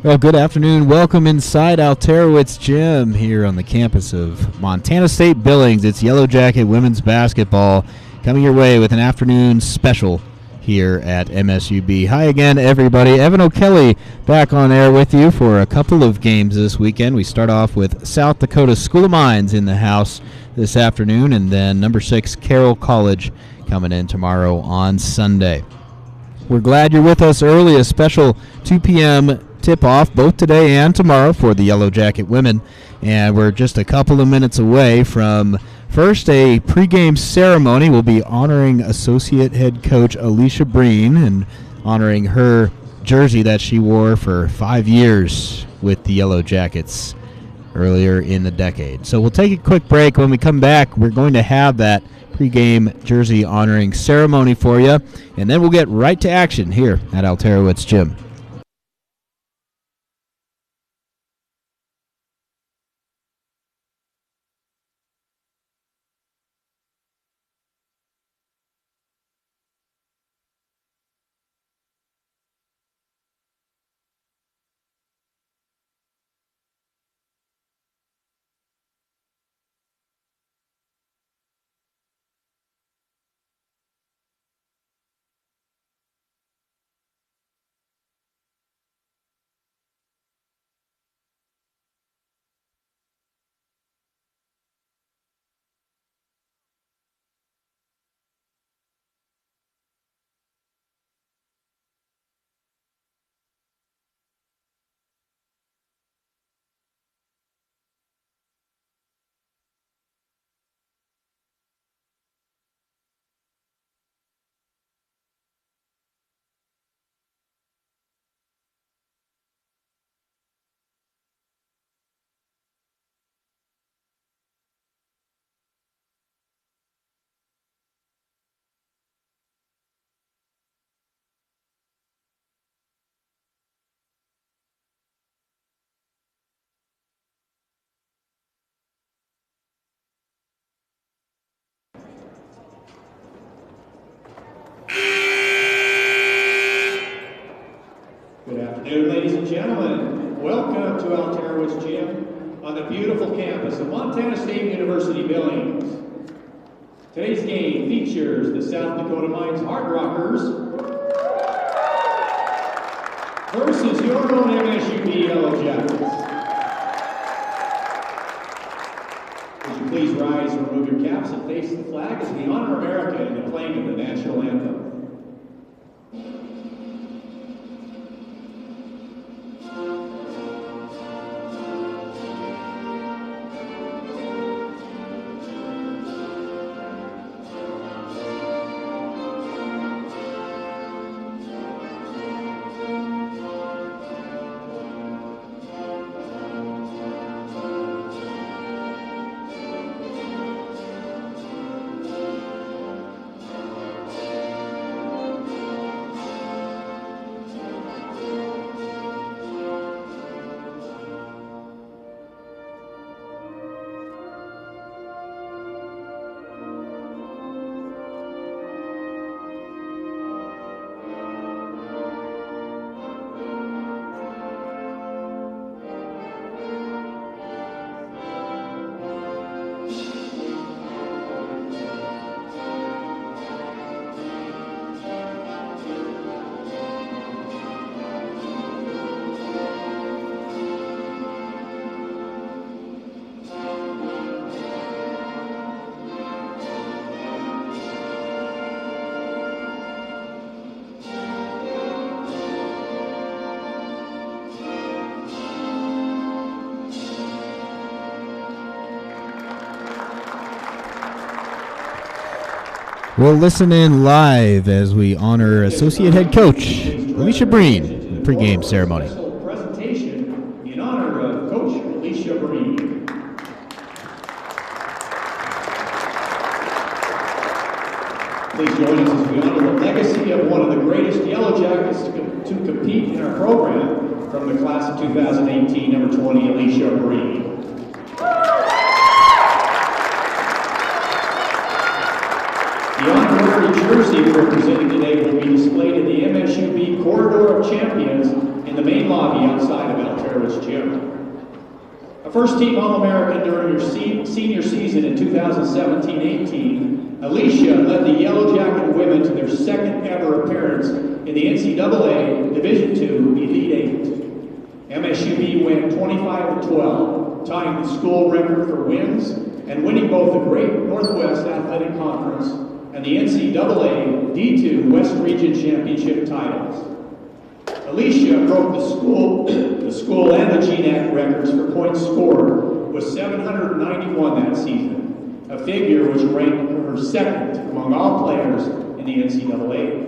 Well, good afternoon. Welcome inside Alterowitz Gym here on the campus of Montana State Billings. It's Yellow Jacket women's basketball coming your way with an afternoon special here at MSUB. Hi again, everybody. Evan O'Kelly back on air with you for a couple of games this weekend. We start off with South Dakota School of Mines in the house this afternoon, and then number 6 Carroll College coming in tomorrow on Sunday. We're glad you're with us early. A special 2 p.m. tip-off both today and tomorrow for the Yellow Jacket women, and we're just a couple of minutes away from first a pregame ceremony. We'll be honoring Associate Head Coach Alicia Breen and honoring her jersey that she wore for 5 years with the Yellow Jackets earlier in the decade. So we'll take a quick break. When we come back, we're going to have that pregame jersey honoring ceremony for you, and then we'll get right to action here at Alterowitz Gym. Good afternoon, ladies and gentlemen. Welcome to Alterowitz Gym on the beautiful campus of Montana State University Billings. Today's game features the South Dakota Mines Hard Rockers versus your own MSUB Yellow Jackets. Would you please rise and remove your caps and face the flag as we honor America in the playing of the national anthem. We'll listen in live as we honor Associate Head Coach Alicia Breen in the pregame ceremony. Presentation in honor of Coach Alicia Breen. Please join us as we honor the legacy of one of the greatest Yellow Jackets to compete in our program from the class of 2018, number 20, Alicia Breen. The honorary jersey we're presenting today will be displayed in the MSUB Corridor of Champions in the main lobby outside of Alterowitz Gym. A first-team All-American during your senior season in 2017-18, Alicia led the Yellow Jacket women to their second ever appearance in the NCAA Division II Elite Eight. MSUB went 25-12, tying the school record for wins and winning both the Great Northwest Athletic Conference and the NCAA D2 West Region Championship titles. Alicia broke the school and the GNAC records for points scored with 791 that season, a figure which ranked her second among all players in the NCAA.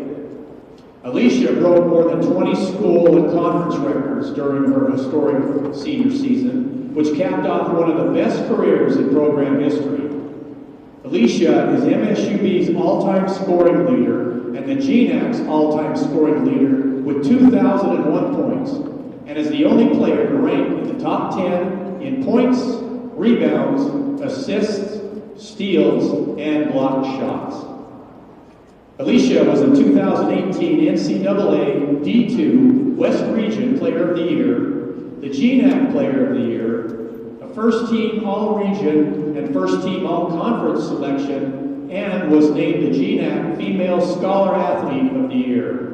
Alicia broke more than 20 school and conference records during her historic senior season, which capped off one of the best careers in program history. Alicia is MSUB's all-time scoring leader and the GNAC's all-time scoring leader with 2,001 points, and is the only player to rank in the top 10 in points, rebounds, assists, steals, and blocked shots. Alicia was a 2018 NCAA D2 West Region Player of the Year, the GNAC Player of the Year, a first-team All-Region and first-team All-Conference selection, and was named the GNAC Female Scholar Athlete of the Year.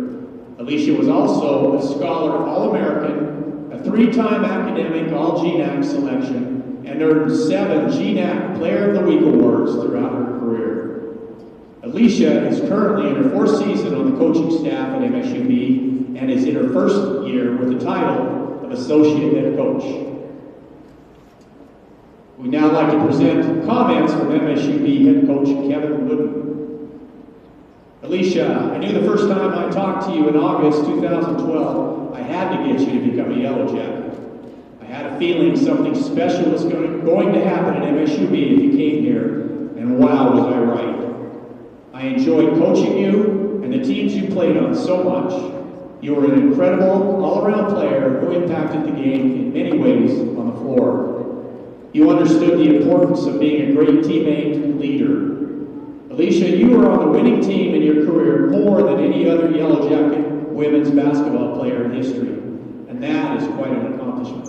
Alicia was also a Scholar All-American, a 3-time Academic All-GNAC selection, and earned 7 GNAC Player of the Week awards throughout her career. Alicia is currently in her 4th season on the coaching staff at MSUB and is in her 1st year with the title of Associate Head Coach. We'd now like to present comments from MSUB Head Coach Kevin Wooden. Alicia, I knew the first time I talked to you in August 2012, I had to get you to become a Yellow Jacket. I had a feeling something special was going to happen at MSUB if you came here, and wow, was I right. I enjoyed coaching you and the teams you played on so much. You were an incredible all-around player who impacted the game in many ways on the floor. You understood the importance of being a great teammate and leader. Alicia, you were on the winning team in your career more than any other Yellow Jacket women's basketball player in history, and that is quite an accomplishment.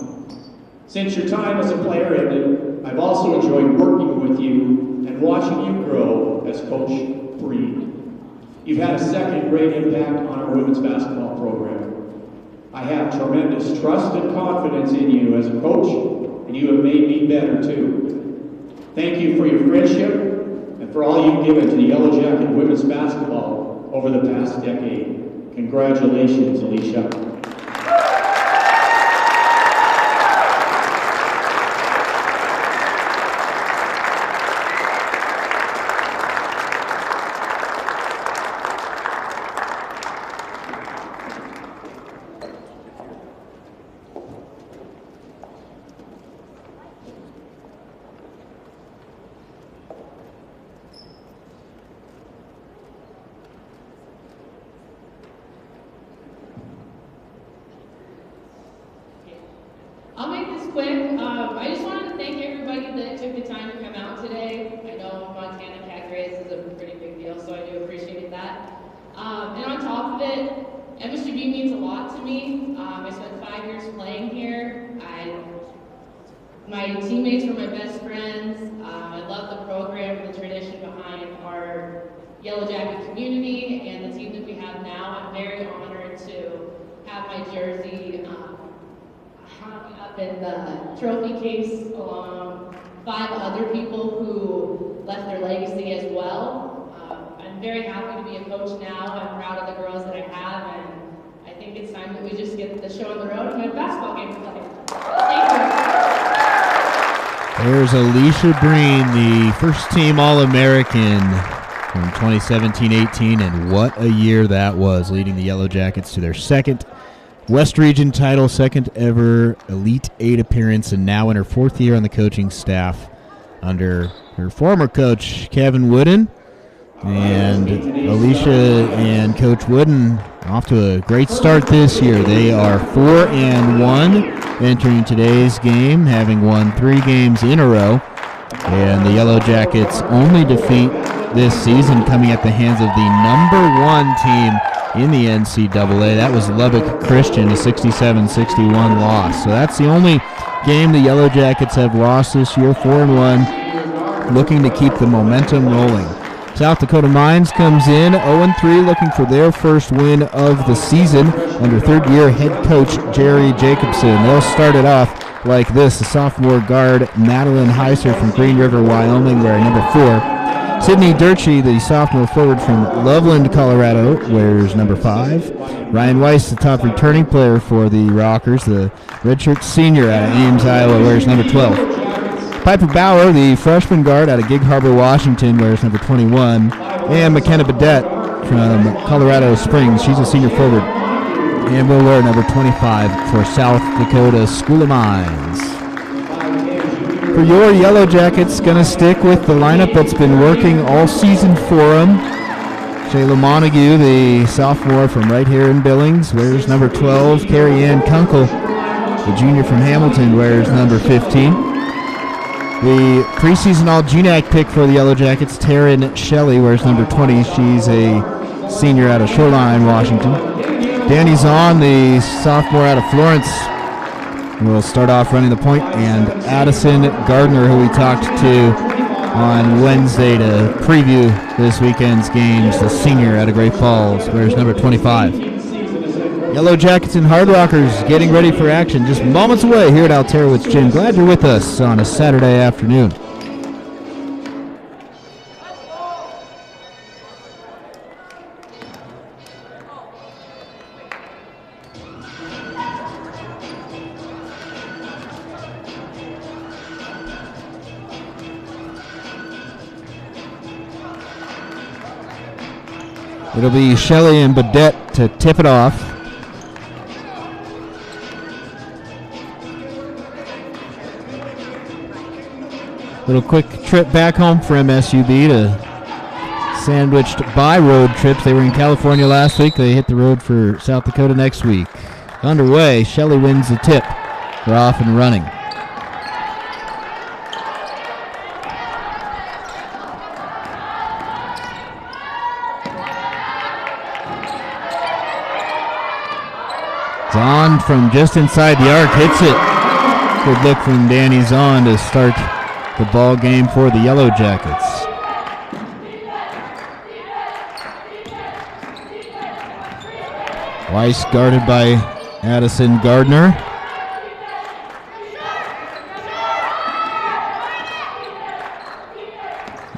Since your time as a player ended, I've also enjoyed working with you and watching you grow as Coach Breen. You've had a second great impact on our women's basketball program. I have tremendous trust and confidence in you as a coach, and you have made me better too. Thank you for your friendship and for all you've given to the Yellow Jacket women's basketball over the past decade. Congratulations, Alicia. I'll make this quick. I just wanted to thank everybody that took the time to come out today. I know Montana Cat Race is a pretty big deal, so I do appreciate that. And on top of it, MSUB means a lot to me. I spent 5 years playing here. My teammates were my best friends. I love the program and the tradition behind our Yellow Jacket community and the team that we have now. I'm very honored to have my jersey hung up in the trophy case along 5 other people who left their legacy as well. I'm very happy to be a coach now. I'm proud of the girls that I have, and I think it's time that we just get the show on the road and have a basketball game to play. Thank you. There's Alicia Breen, the first-team All-American from 2017-18, and what a year that was, leading the Yellow Jackets to their second West Region title, second ever Elite Eight appearance, and now in her 4th year on the coaching staff under her former coach, Kevin Wooden. And Alicia and Coach Wooden off to a great start this year. They are 4-1 entering today's game, having won 3 games in a row. And the Yellow Jackets' only defeat this season coming at the hands of the #1 team in the NCAA. That was Lubbock Christian, a 67-61 loss. So that's the only game the Yellow Jackets have lost this year, 4-1, looking to keep the momentum rolling. South Dakota Mines comes in 0-3, looking for their first win of the season under third-year head coach Jerry Jacobson. They'll start it off like this. The sophomore guard Madeline Heiser from Green River, Wyoming, wearing number 4. Sydney Durchie, the sophomore forward from Loveland, Colorado, wears number 5. Ryan Weiss, the top returning player for the Rockers, the redshirt senior out of Ames, Iowa, wears number 12. Piper Bauer, the freshman guard out of Gig Harbor, Washington, wears number 21. And McKenna Badette from Colorado Springs, she's a senior forward, and will wear number 25 for South Dakota School of Mines. For your Yellow Jackets, going to stick with the lineup that's been working all season for them. Shayla Montague, the sophomore from right here in Billings, wears number 12. Carrie Ann Kunkel, the junior from Hamilton, wears number 15. The preseason All-GNAC pick for the Yellow Jackets, Taryn Shelley, wears number 20. She's a senior out of Shoreline, Washington. Danny Zahn, the sophomore out of Florence, will start off running the point. And Addison Gardner, who we talked to on Wednesday to preview this weekend's games, the senior out of Great Falls, wears number 25. Yellow Jackets and Hard Rockers getting ready for action just moments away here at Alterowitz Gym. Glad you're with us on a Saturday afternoon. It'll be Shelley and Badette to tip it off. Little quick trip back home for MSUB, sandwiched by road trips. They were in California last week. They hit the road for South Dakota next week. Underway, Shelley wins the tip. We're off and running. Zahn from just inside the arc hits it. Good look from Danny Zahn to start the ball game for the Yellow Jackets. Weiss guarded by Addison Gardner.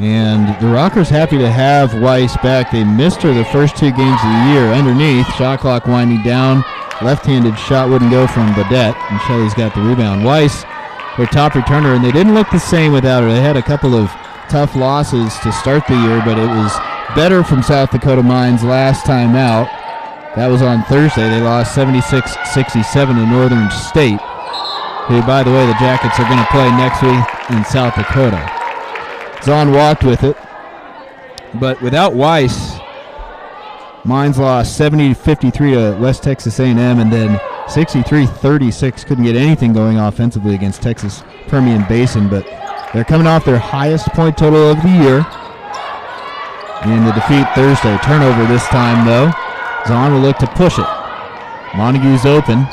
And the Rockers happy to have Weiss back. They missed her the first 2 games of the year. Underneath, shot clock winding down. Left-handed shot wouldn't go from Badette, and Shelley's got the rebound. Weiss, their top returner, and they didn't look the same without her. They had a couple of tough losses to start the year, but it was better from South Dakota Mines last time out. That was on Thursday. They lost 76-67 to Northern State, who, by the way, the Jackets are going to play next week in South Dakota. Zahn walked with it, but without Weiss, Mines lost 70-53 to West Texas A&M, and then 63-36. Couldn't get anything going offensively against Texas Permian Basin, but they're coming off their highest point total of the year in the defeat Thursday. Turnover this time, though. Zahn will look to push it. Montague's open,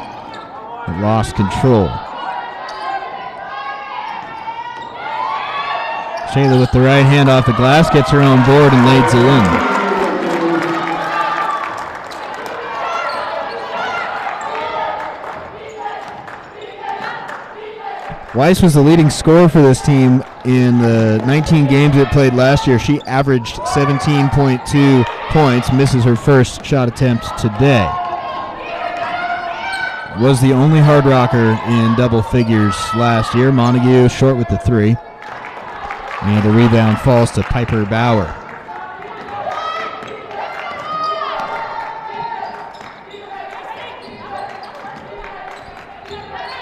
but lost control. Shayla with the right hand off the glass, gets her own board and lays it in. Weiss was the leading scorer for this team in the 19 games it played last year. She averaged 17.2 points, misses her first shot attempt today. Was the only Hard Rocker in double figures last year. Montague short with the 3. And the rebound falls to Piper Bauer.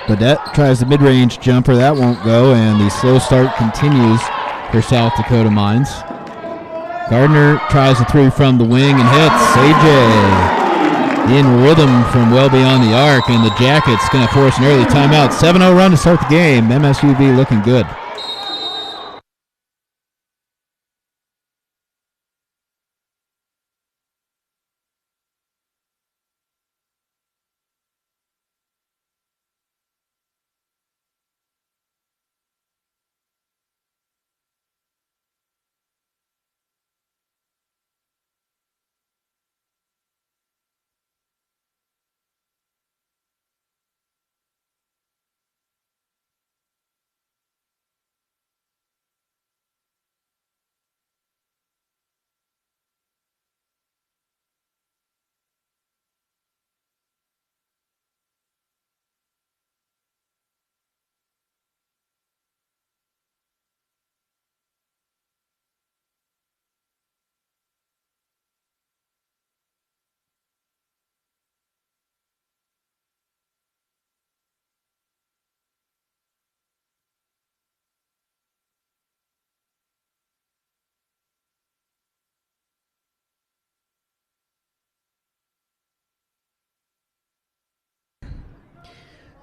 Badette tries the mid-range jumper. That won't go, and the slow start continues for South Dakota Mines. Gardner tries a 3 from the wing and hits. AJ in rhythm from well beyond the arc, and the Jackets going to force an early timeout. 7-0 run to start the game. MSUB looking good.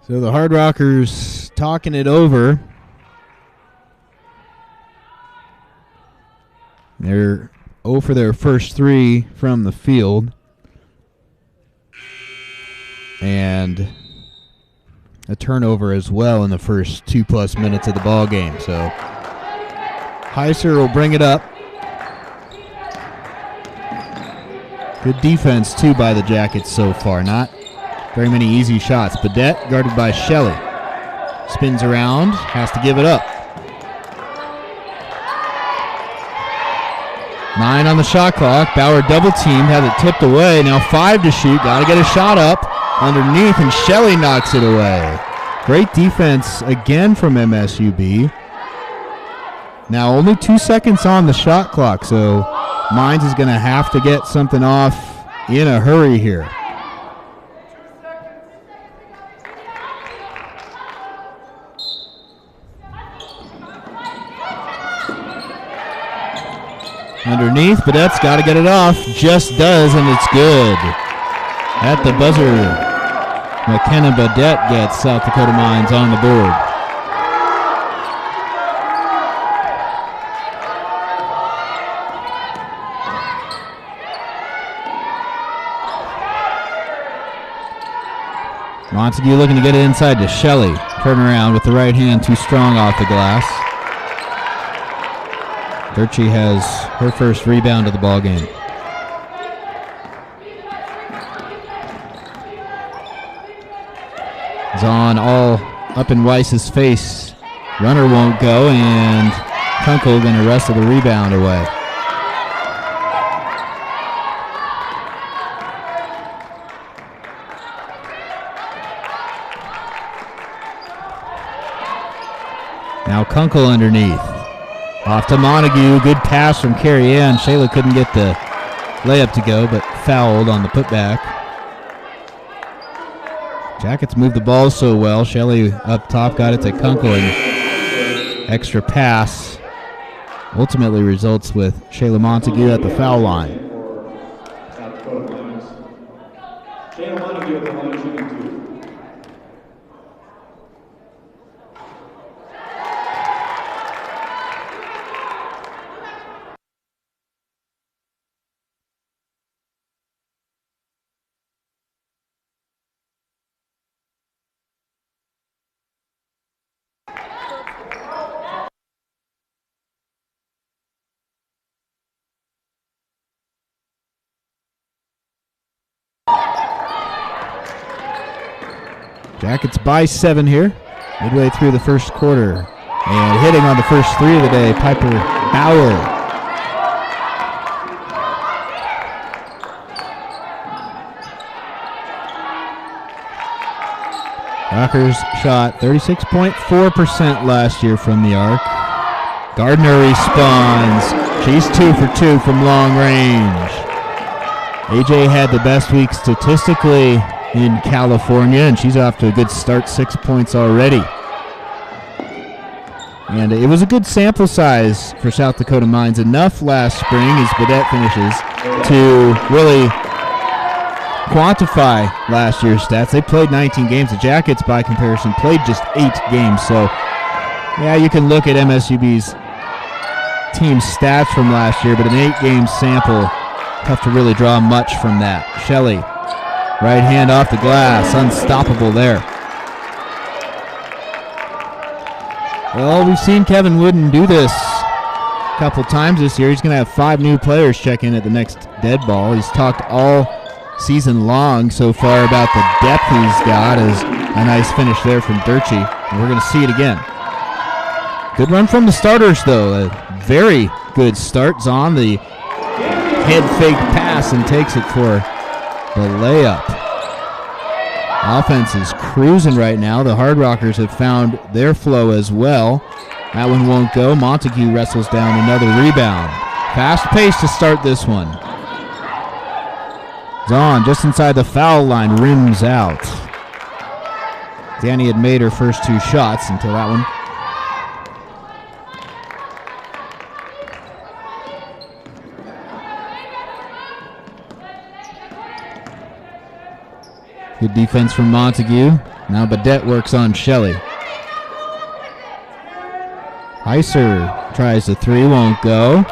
So the Hard Rockers talking it over. They're 0 for their first 3 from the field. And a turnover as well in the first 2+ minutes of the ball game. So Heiser will bring it up. Good defense, too, by the Jackets so far. Not very many easy shots. Badette guarded by Shelley. Spins around, has to give it up. 9 on the shot clock. Bauer double teamed, has it tipped away. Now 5 to shoot. Got to get a shot up underneath, and Shelley knocks it away. Great defense again from MSUB. Now only 2 seconds on the shot clock, so Mines is going to have to get something off in a hurry here. Underneath, Badette's got to get it off. Just does, and it's good. At the buzzer, McKenna Badette gets South Dakota Mines on the board. Montague looking to get it inside to Shelley. Turn around with the right hand, too strong off the glass. Durchie has her first rebound of the ball game. Zahn all up in Weiss's face. Runner won't go, and Kunkel going to wrestle the rebound away. Now Kunkel underneath. Off to Montague. Good pass from Carrie Ann. Shayla couldn't get the layup to go, but fouled on the putback. Jackets moved the ball so well. Shelley up top got it to Kunkel, and extra pass ultimately results with Shayla Montague at the foul line. Shayla Montague at the line shooting 2. Jackets by 7 here, midway through the first quarter. And hitting on the first 3 of the day, Piper Bauer. Rockers shot 36.4% last year from the arc. Gardner responds. She's 2 for 2 from long range. AJ had the best week statistically in California, and she's off to a good start, 6 points already. And it was a good sample size for South Dakota Mines. Enough last spring as Badette finishes to really quantify last year's stats. They played 19 games. The Jackets, by comparison, played just 8 games. So, yeah, you can look at MSUB's team stats from last year, but an 8-game sample, tough to really draw much from that. Shelley, right hand off the glass, unstoppable there. Well, we've seen Kevin Wooden do this a couple times this year. He's going to have 5 new players check in at the next dead ball. He's talked all season long so far about the depth he's got. As a nice finish there from Durchie, and we're going to see it again. Good run from the starters, though. A very good start. Zahn, the head fake pass, and takes it for the layup. Offense is cruising right now. The Hard Rockers have found their flow as well. That one won't go. Montague wrestles down another rebound. Fast pace to start this one. Zahn just inside the foul line, rims out. Danny had made her first 2 shots until that one. Good defense from Montague. Now Badette works on Shelley. Heiser tries the three, won't go.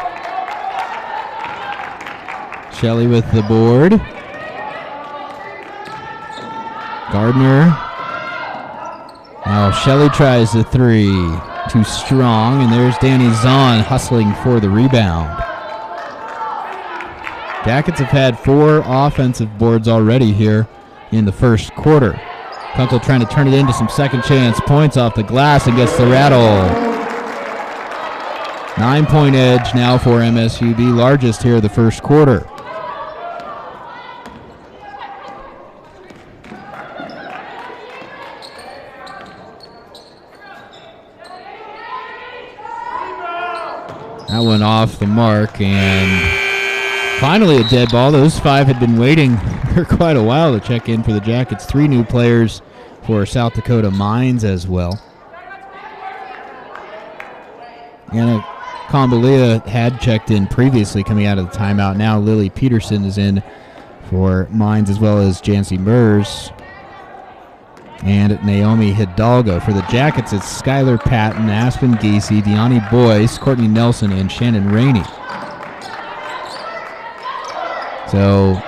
Shelley with the board. Gardner. Now Shelley tries the three. Too strong, and there's Danny Zahn hustling for the rebound. Jackets have had 4 offensive boards already here in the first quarter. Kunkel trying to turn it into some second chance points off the glass and gets the rattle. 9-point edge now for MSUB, largest here the first quarter. That went off the mark, and finally a dead ball. Those 5 had been waiting for quite a while to check in for the Jackets. 3 new players for South Dakota Mines as well. Anna Combalia had checked in previously coming out of the timeout. Now Lily Peterson is in for Mines, as well as Jancy Mers and Naomi Hidalgo. For the Jackets, it's Skylar Patton, Aspen Gacy, Deani Boyce, Courtney Nelson, and Shannon Rainey. So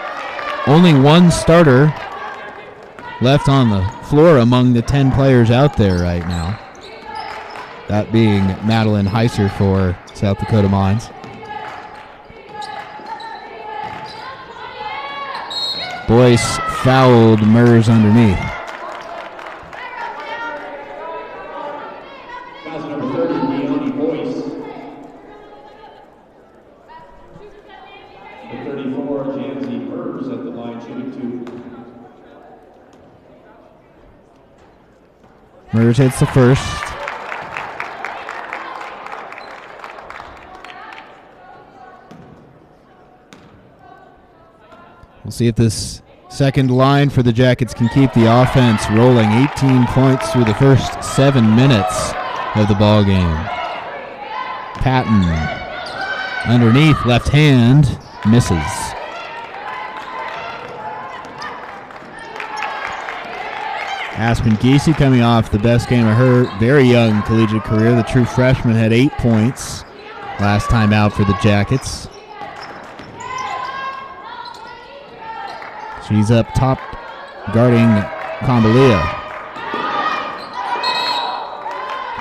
only 1 starter left on the floor among the 10 players out there right now. That being Madeline Heiser for South Dakota Mines. Boyce fouled Mers underneath. Foul number 30, Deani Boyce. Number 34, Jancy Mers at the line shooting 2. Mers hits the first. We'll see if this second line for the Jackets can keep the offense rolling. 18 points through the first 7 minutes of the ball game. Patton underneath, left hand, misses. Aspen Gacy coming off the best game of her very young collegiate career. The true freshman had 8 points last time out for the Jackets. She's up top guarding Combalia.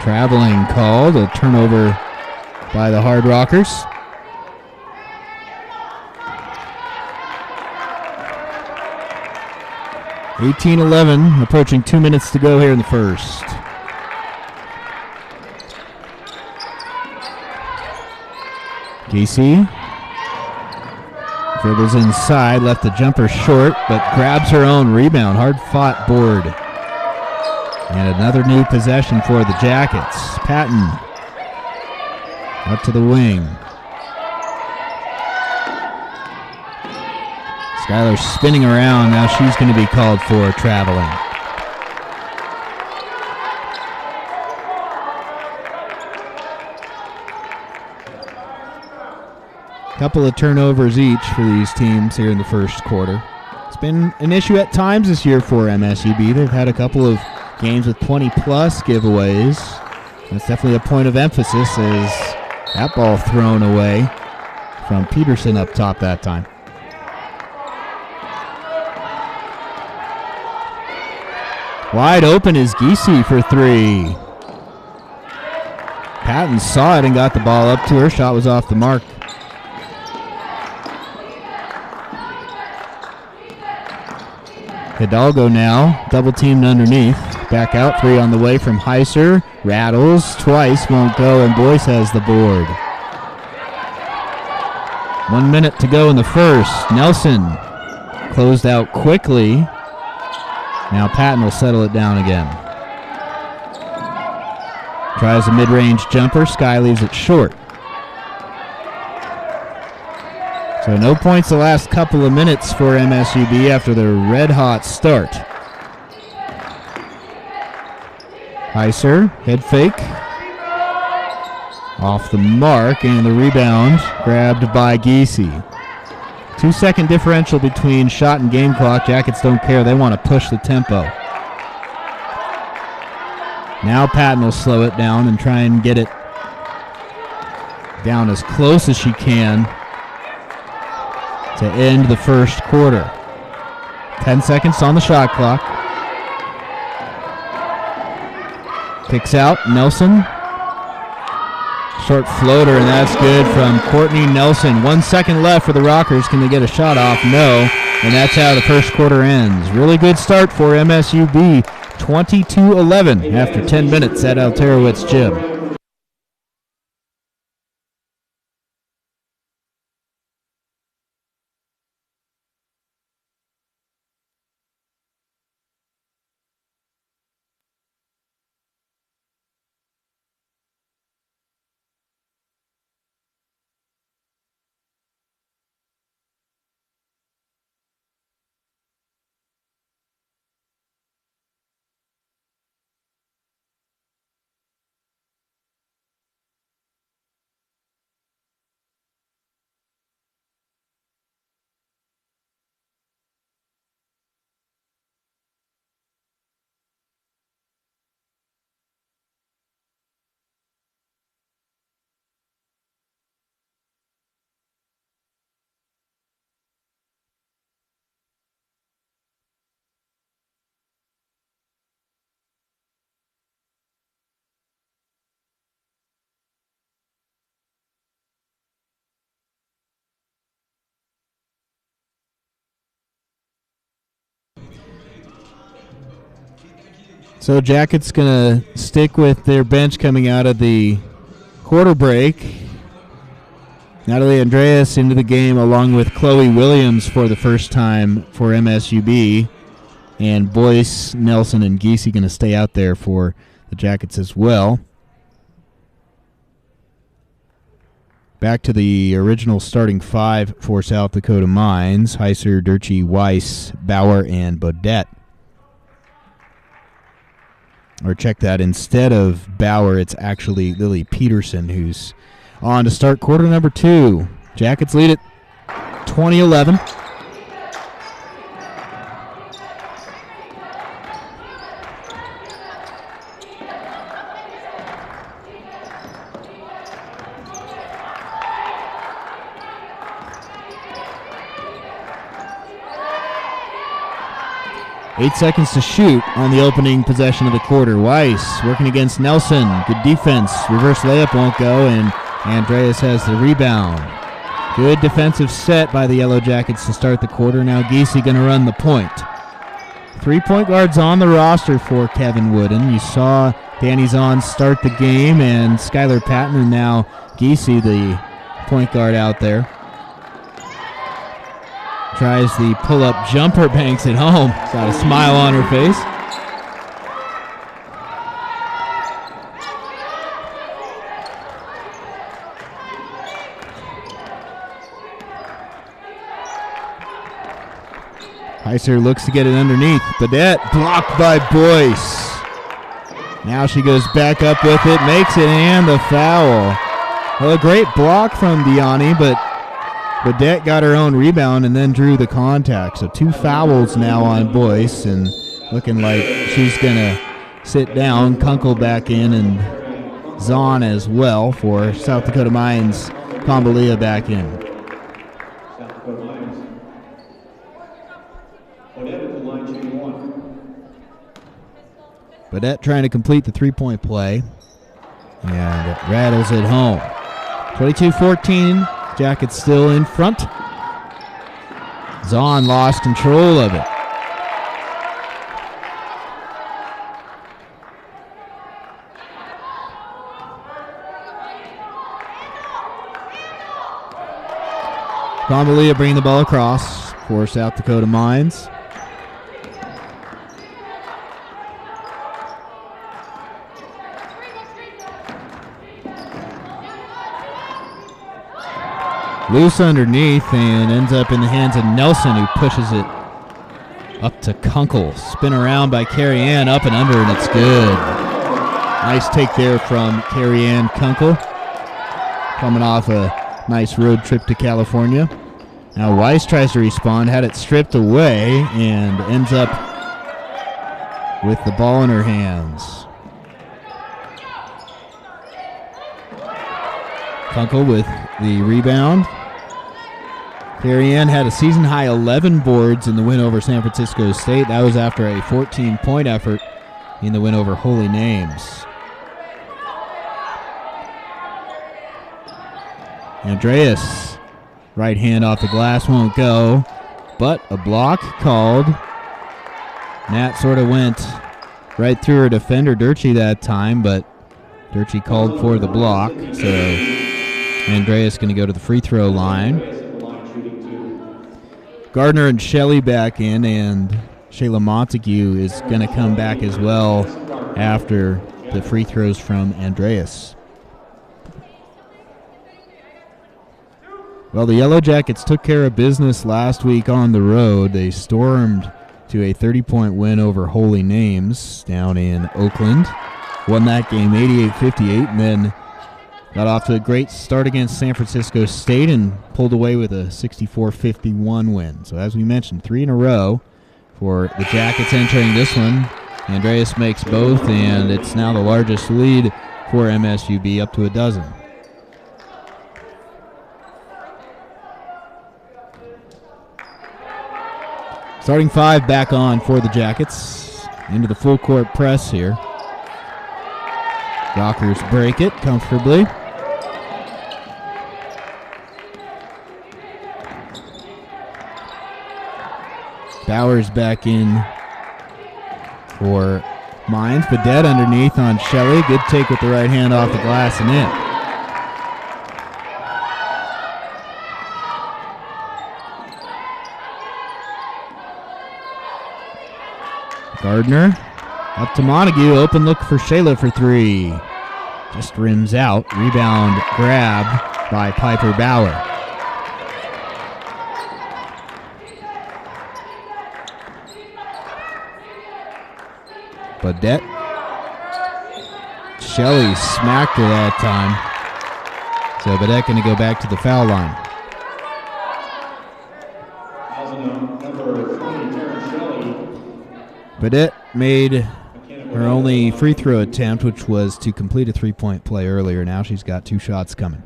Traveling called, a turnover by the Hard Rockers. (18-11), approaching 2 minutes to go here in the first. Gacy dribbles inside, left the jumper short, but grabs her own rebound. Hard-fought board. And another new possession for the Jackets. Patton up to the wing. Skylar spinning around. Now she's going to be called for traveling. Couple of turnovers each for these teams here in the first quarter. It's been an issue at times this year for MSUB. They've had a couple of games with 20-plus giveaways. That's definitely a point of emphasis as that ball thrown away from Peterson up top that time. Wide open is Gacy for 3. Patton saw it and got the ball up to her. Shot was off the mark. Hidalgo now, double teamed underneath. Back out, 3 on the way from Heiser. Rattles twice, won't go, and Boyce has the board. 1 minute to go in the first. Nelson closed out quickly. Now Patton will settle it down again. Tries a mid-range jumper. Sky leaves it short. So no points the last couple of minutes for MSUB after their red-hot start. Heiser, head fake. Off the mark, and the rebound grabbed by Gacy. 2-second differential between shot and game clock. Jackets don't care. They want to push the tempo. Now Patton will slow it down and try and get it down as close as she can to end the first quarter. 10 seconds on the shot clock. Kicks out, Nelson. Short floater, and that's good from Courtney Nelson. 1 second left for the Rockers. Can they get a shot off? No. And that's how the first quarter ends. Really good start for MSUB. 22-11 after 10 minutes at Alterowitz Gym. So Jackets going to stick with their bench coming out of the quarter break. Natalie Andreas into the game along with Chloe Williams for the first time for MSUB. And Boyce, Nelson, and Giese going to stay out there for the Jackets as well. Back to the original starting five for South Dakota Mines. Heiser, Durchie, Weiss, Bauer, and Bodette. Or check that, instead of Bauer, it's actually Lily Peterson who's on to start quarter number 2. Jackets lead it 20-11. Eight seconds to shoot on the opening possession of the quarter. Weiss working against Nelson. Good defense. Reverse layup won't go, and Andreas has the rebound. Good defensive set by the Yellow Jackets to start the quarter. Now Giese going to run the point. 3 point guards on the roster for Kevin Wooden. You saw Danny Zahn start the game, and Skylar Patton, and now Giese, the point guard out there. Tries the pull-up jumper, banks it home. Got a smile on her face. Heiser looks to get it underneath. Badette blocked by Boyce. Now she goes back up with it, makes it, and the foul. Well, a great block from Diani, but Badette got her own rebound and then drew the contact. So 2 fouls now on Boyce, and looking like she's going to sit down. Kunkel back in, and Zahn as well for South Dakota Mines. Combalia back in. South Dakota Mines. Bodette at the line, shooting 1. Badette trying to complete the 3-point play, and it rattles it home. 22-14. Jackets still in front. Zahn lost control of it. Combalia bringing the ball across for South Dakota Mines. Loose underneath and ends up in the hands of Nelson, who pushes it up to Kunkel. Spin around by Carrie Ann, up and under, and it's good. Nice take there from Carrie Ann Kunkel, coming off a nice road trip to California. Now Weiss tries to respond, had it stripped away, and ends up with the ball in her hands. Kunkel with the rebound. Carrie Ann had a season-high 11 boards in the win over San Francisco State. That was after a 14-point effort in the win over Holy Names. Andreas, right hand off the glass, won't go, but a block called. Nat sort of went right through her defender, Durchie, that time, but Durchie called for the block, so Andreas going to go to the free throw line. Gardner and Shelley back in, and Shayla Montague is going to come back as well after the free throws from Andreas. Well, the Yellow Jackets took care of business last week on the road. They stormed to a 30-point win over Holy Names down in Oakland. Won that game 88-58, and then got off to a great start against San Francisco State and pulled away with a 64-51 win. So as we mentioned, 3 in a row for the Jackets entering this one. Andreas makes both, and it's now the largest lead for MSUB, up to a dozen. Starting 5 back on for the Jackets. Into the full court press here. Rockers break it comfortably. Bowers back in for Mines. Badette underneath on Shelley. Good take with the right hand off the glass and in. Gardner up to Montague. Open look for Shayla for 3. Just rims out. Rebound grab by Piper Bauer. Badette. Shelley smacked her that time. So Badette going to go back to the foul line. Badette made her only free throw attempt, which was to complete a 3-point play earlier. Now she's got 2 shots coming.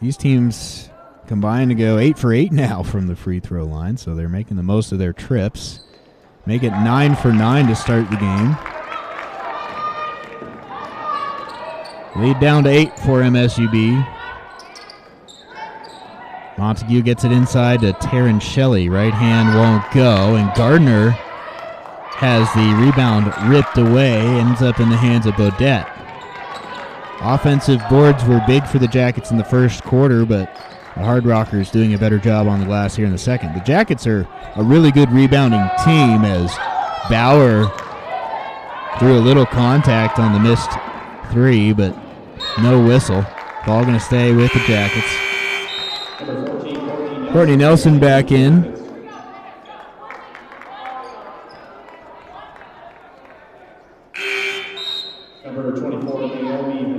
These teams combine to go 8 for 8 now from the free throw line, so they're making the most of their trips. Make it 9 for 9 to start the game. Lead down to 8 for MSUB. Montague gets it inside to Taryn Shelley. Right hand won't go, and Gardner has the rebound ripped away, ends up in the hands of Bodette. Offensive boards were big for the Jackets in the first quarter, but the Hard Rockers doing a better job on the glass here in the second. The Jackets are a really good rebounding team, as Bauer threw a little contact on the missed 3, but no whistle. Ball going to stay with the Jackets. Courtney Nelson back in.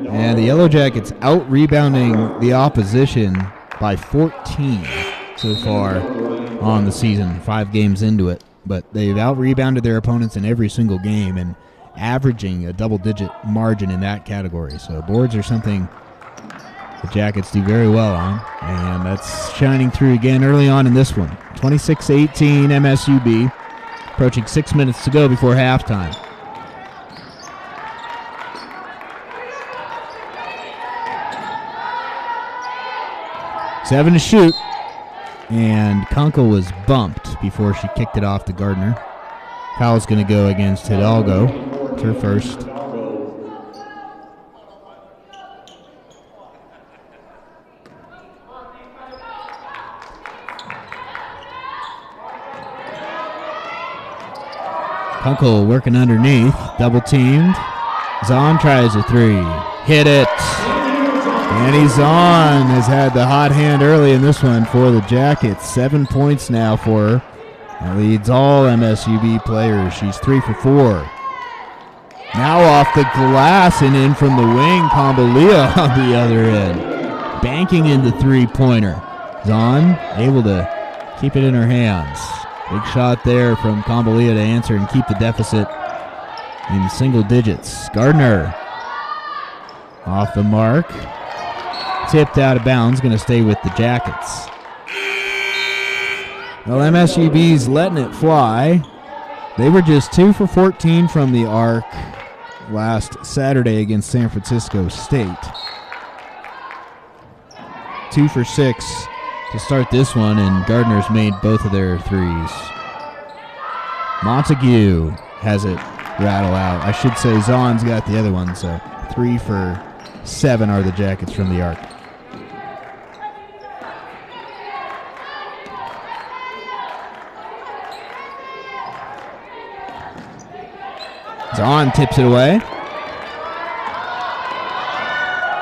And the Yellow Jackets out-rebounding the opposition by 14 so far on the season, 5 games into it. But they've out-rebounded their opponents in every single game and averaging a double-digit margin in that category. So boards are something the Jackets do very well on, and that's shining through again early on in this one. 26-18 MSUB, approaching 6 minutes to go before halftime. Seven to shoot, and Kunkel was bumped before she kicked it off to Gardner. Foul's going to go against Hidalgo. It's her first. Kunkel working underneath, double teamed. Zahn tries a 3. Hit it. Danny Zahn has had the hot hand early in this one for the Jackets. 7 points now for her. That leads all MSUB players. She's 3 for 4. Now off the glass and in from the wing, Combalia on the other end. Banking in the three-pointer. Zahn able to keep it in her hands. Big shot there from Combalia to answer and keep the deficit in single digits. Gardner off the mark. Tipped out of bounds, going to stay with the Jackets. Well, MSUB's letting it fly. They were just 2 for 14 from the arc last Saturday against San Francisco State. 2 for 6 to start this one, and Gardner's made both of their threes. Montague has it rattle out. I should say Zahn's got the other one, so 3 for 7 are the Jackets from the arc. Zahn tips it away.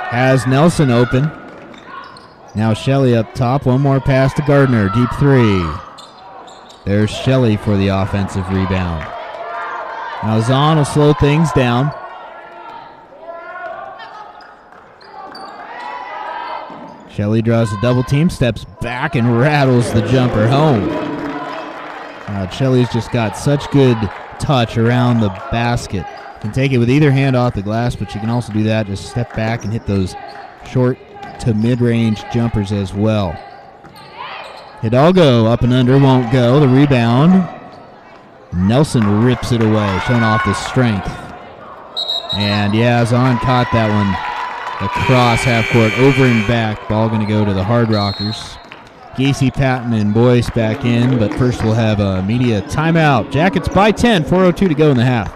Has Nelson open. Now Shelley up top. One more pass to Gardner. Deep three. There's Shelley for the offensive rebound. Now Zahn will slow things down. Shelley draws a double team, steps back and rattles the jumper home. Shelley's just got such good touch around the basket. Can take it with either hand off the glass, but she can also do that, just step back and hit those short to mid-range jumpers as well. Hidalgo up and under, won't go. The rebound. Nelson rips it away, showing off the strength. And yeah, Zahn caught that one across half court, over and back. Ball going to go to the Hard Rockers. Gacy, Patton, and Boyce back in, but first we'll have a media timeout. Jackets by 10, 4:02 to go in the half.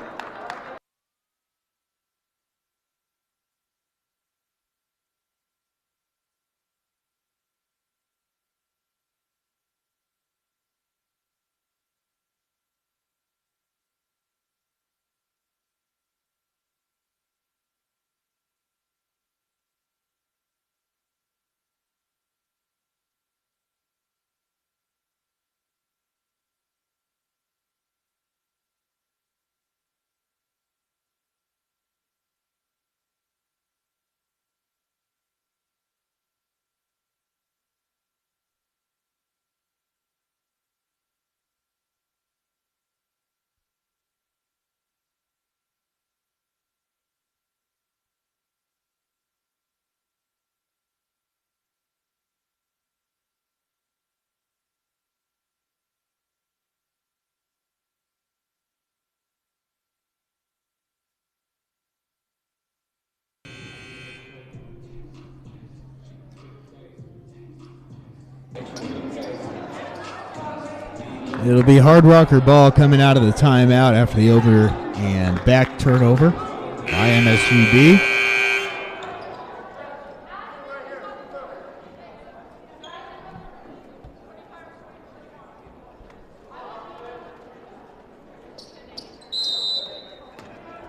It'll be Hard Rocker ball coming out of the timeout after the over and back turnover by MSUB.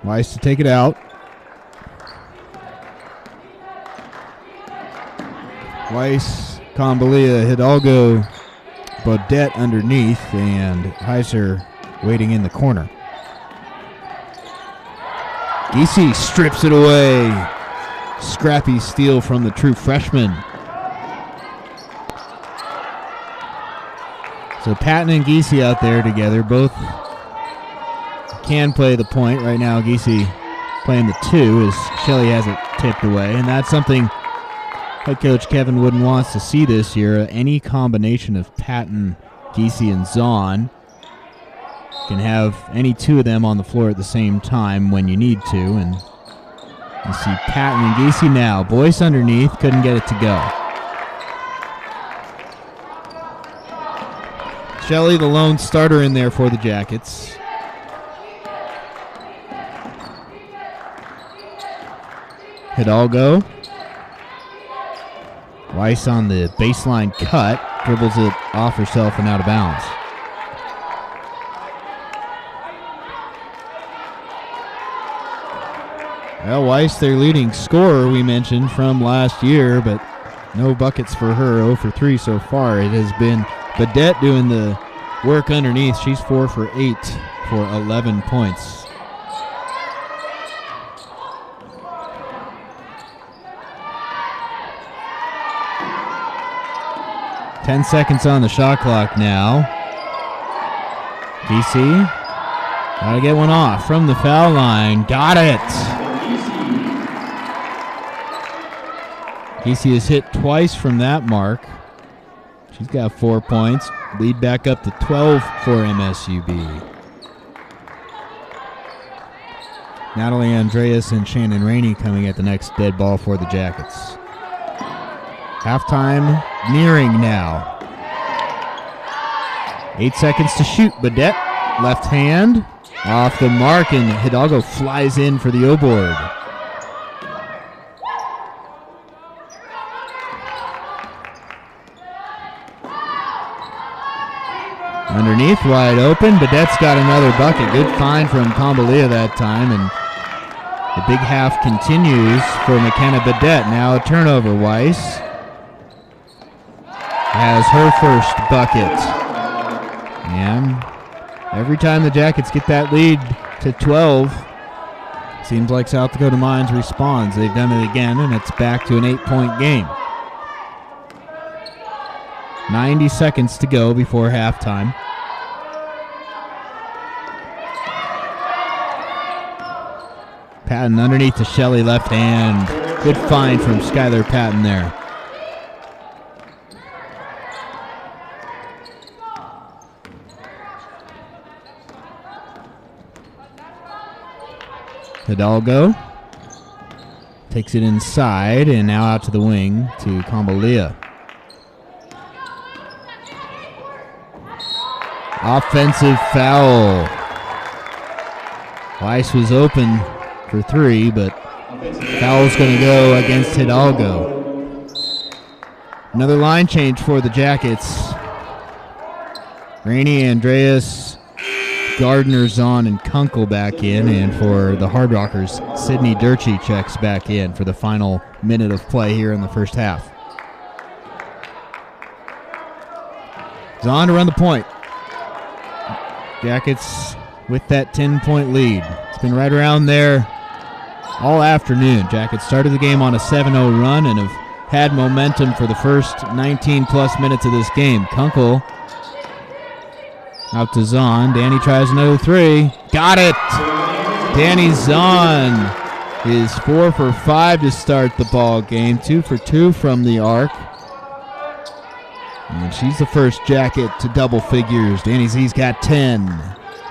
Weiss to take it out. Weiss, Combalia, Hidalgo, Bodette underneath, and Heiser waiting in the corner. Giese strips it away. Scrappy steal from the true freshman. So Patton and Giese out there together. Both can play the point. Right now Giese playing the 2 as Shelley has it tipped away. And that's something head coach Kevin Wooden wants to see this year. Any combination of Patton, Giese, and Zahn can have any 2 of them on the floor at the same time when you need to. And you see Patton and Giese now. Boyce underneath, couldn't get it to go. Shelley, the lone starter in there for the Jackets. Hidalgo. Weiss on the baseline cut, dribbles it off herself and out of bounds. Well, Weiss, their leading scorer, we mentioned, from last year, but no buckets for her, 0 for 3 so far. It has been Bodette doing the work underneath. She's 4 for 8 for 11 points. 10 seconds on the shot clock now. DC, gotta get one off from the foul line. Got it. DC is hit twice from that mark. She's got 4 points. Lead back up to 12 for MSUB. Natalie Andreas and Shannon Rainey coming at the next dead ball for the Jackets. Halftime nearing now. 8 seconds to shoot. Badette, left hand, off the mark, and Hidalgo flies in for the O-board. Underneath, wide open. Badette's got another bucket. Good find from Combalia that time, and the big half continues for McKenna Badette. Now a turnover. Weiss has her first bucket. And every time the Jackets get that lead to 12, seems like South Dakota Mines responds. They've done it again, and it's back to an 8-point game. 90 seconds to go before halftime. Patton underneath to Shelley, left hand. Good find from Skylar Patton there. Hidalgo takes it inside and now out to the wing to Combalia. Offensive foul. Weiss was open for 3, but foul's going to go against Hidalgo. Another line change for the Jackets. Rainey, Andreas, Gardner, Zahn, and Kunkel back in, and for the Hard Rockers, Sydney Durchie checks back in for the final minute of play here in the first half. Zahn to run the point. Jackets with that 10-point lead. It's been right around there all afternoon. Jackets started the game on a 7-0 run and have had momentum for the first 19-plus minutes of this game. Kunkel out to Zahn. Danny tries another 3. Got it! Danny Zahn is 4 for 5 to start the ball game. 2 for 2 from the arc. And she's the first Jacket to double figures. Danny Z's got 10.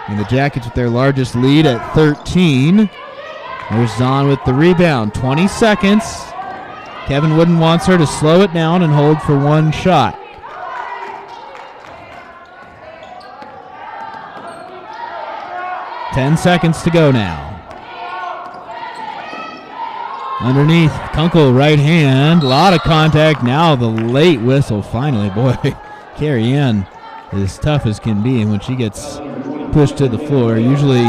And the Jackets with their largest lead at 13. There's Zahn with the rebound. 20 seconds. Kevin Wooden wants her to slow it down and hold for one shot. Ten seconds to go now. Underneath, Kunkel right hand. A lot of contact. Now the late whistle finally. Boy, Carrie Ann is tough as can be, and when she gets pushed to the floor, usually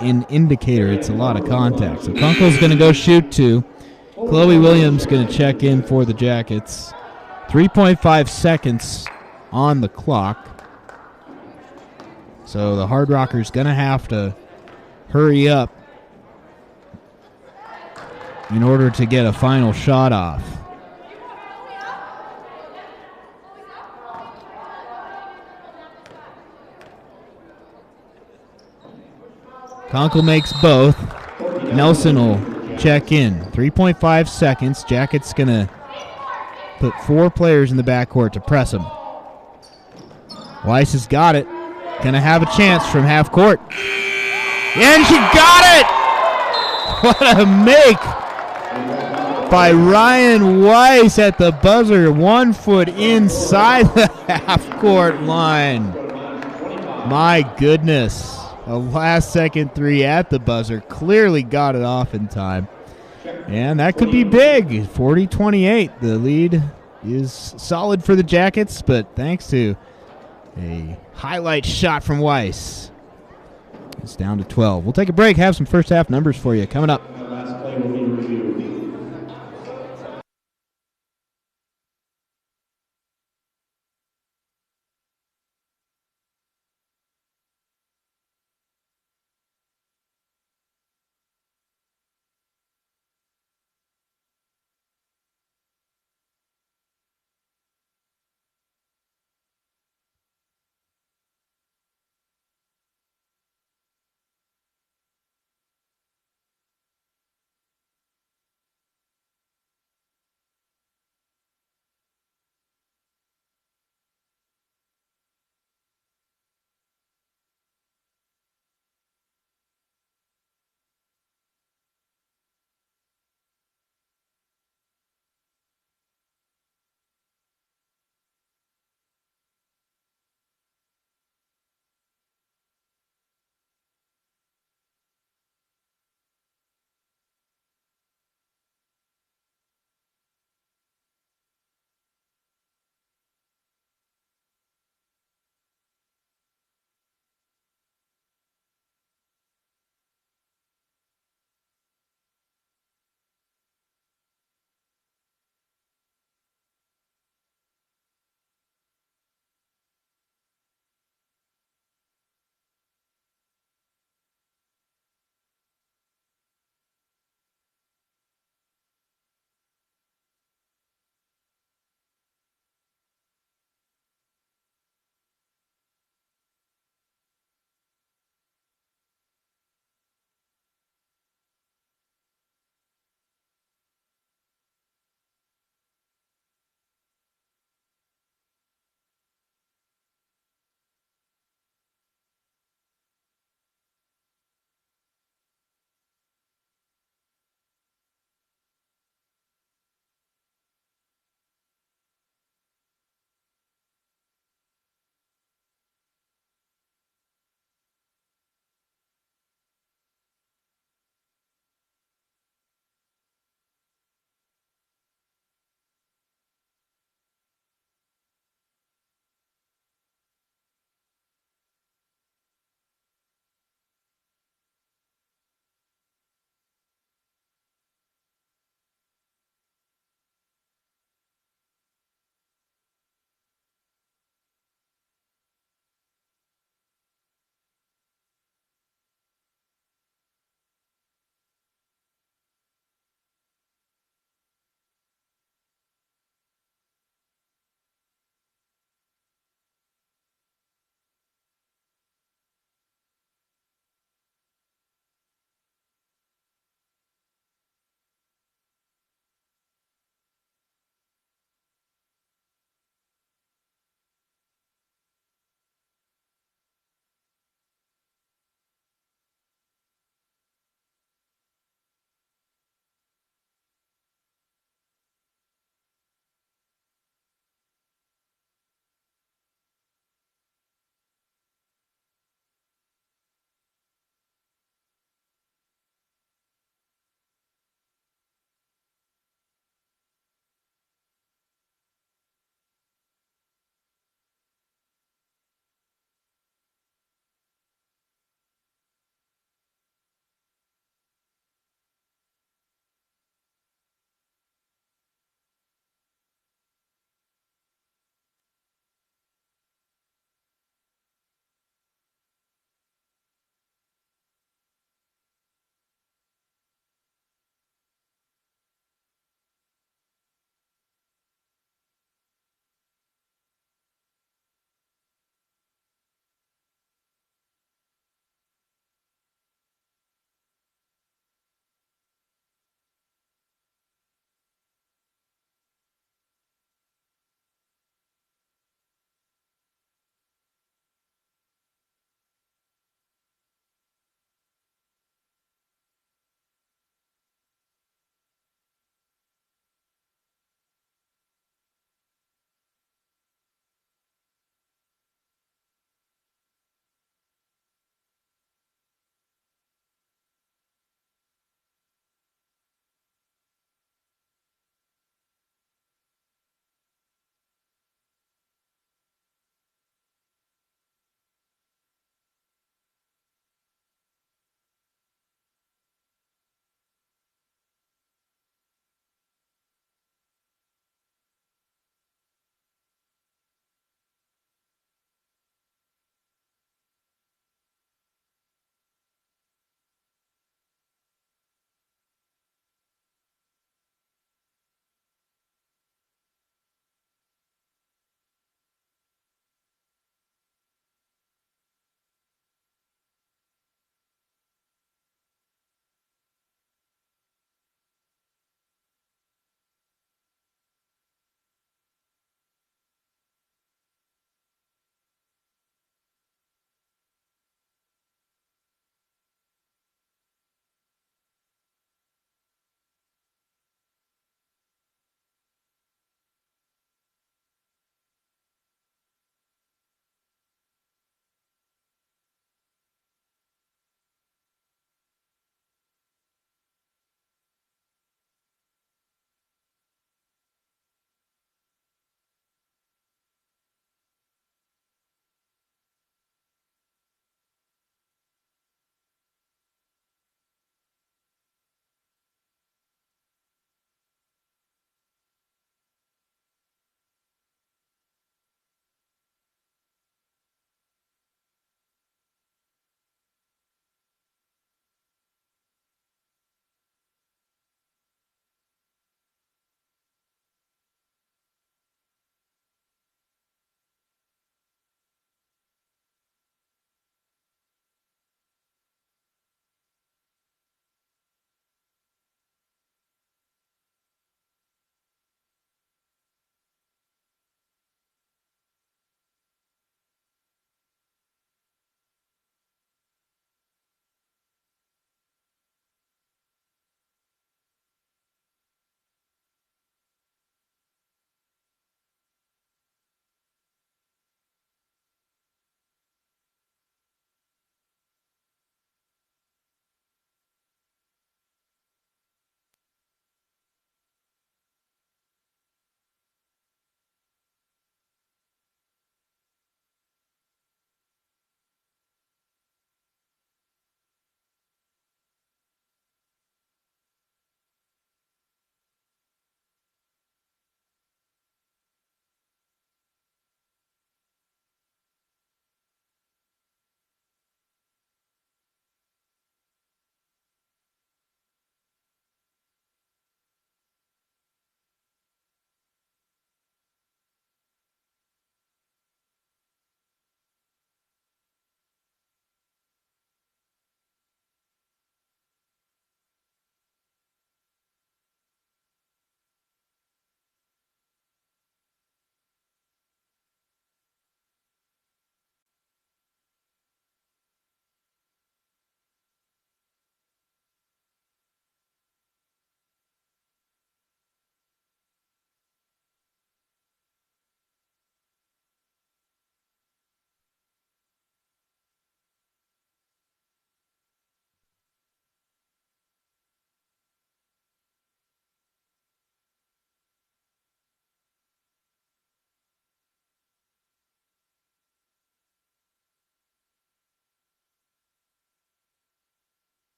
in indicator it's a lot of contact. So Kunkel's going to go shoot 2. Chloe Williams going to check in for the Jackets. 3.5 seconds on the clock. So the Hard Rockers going to have to hurry up in order to get a final shot off. Kunkel makes both. Nelson will check in. 3.5 seconds. Jackets going to put 4 players in the backcourt to press them. Weiss has got it. Going to have a chance from half court. And she got it! What a make by Ryan Weiss at the buzzer. 1 foot inside the half court line. My goodness. A last-second 3 at the buzzer. Clearly got it off in time. And that could be big. 40-28. The lead is solid for the Jackets, but thanks to a highlight shot from Weiss, it's down to 12. We'll take a break, have some first-half numbers for you coming up. Last play will be reviewed.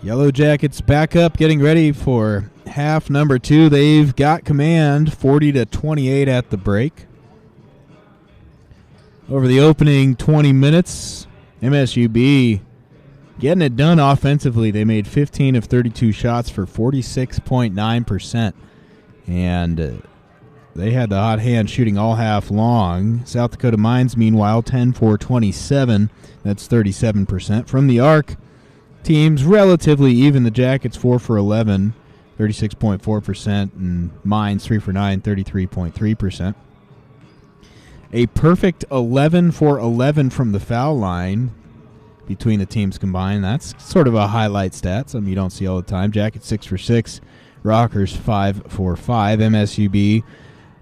Yellow Jackets back up, getting ready for half number 2. They've got command, 40-28 at the break. Over the opening 20 minutes, MSUB getting it done offensively. They made 15 of 32 shots for 46.9%. And they had the hot hand shooting all half long. South Dakota Mines, meanwhile, 10 for 27. That's 37%. From the arc, teams relatively even. The Jackets 4 for 11, 36.4%, and Mines 3 for 9, 33.3%. A perfect 11 for 11 from the foul line between the teams combined. That's sort of a highlight stat, something you don't see all the time. Jackets 6 for 6, Rockers 5 for 5. MSUB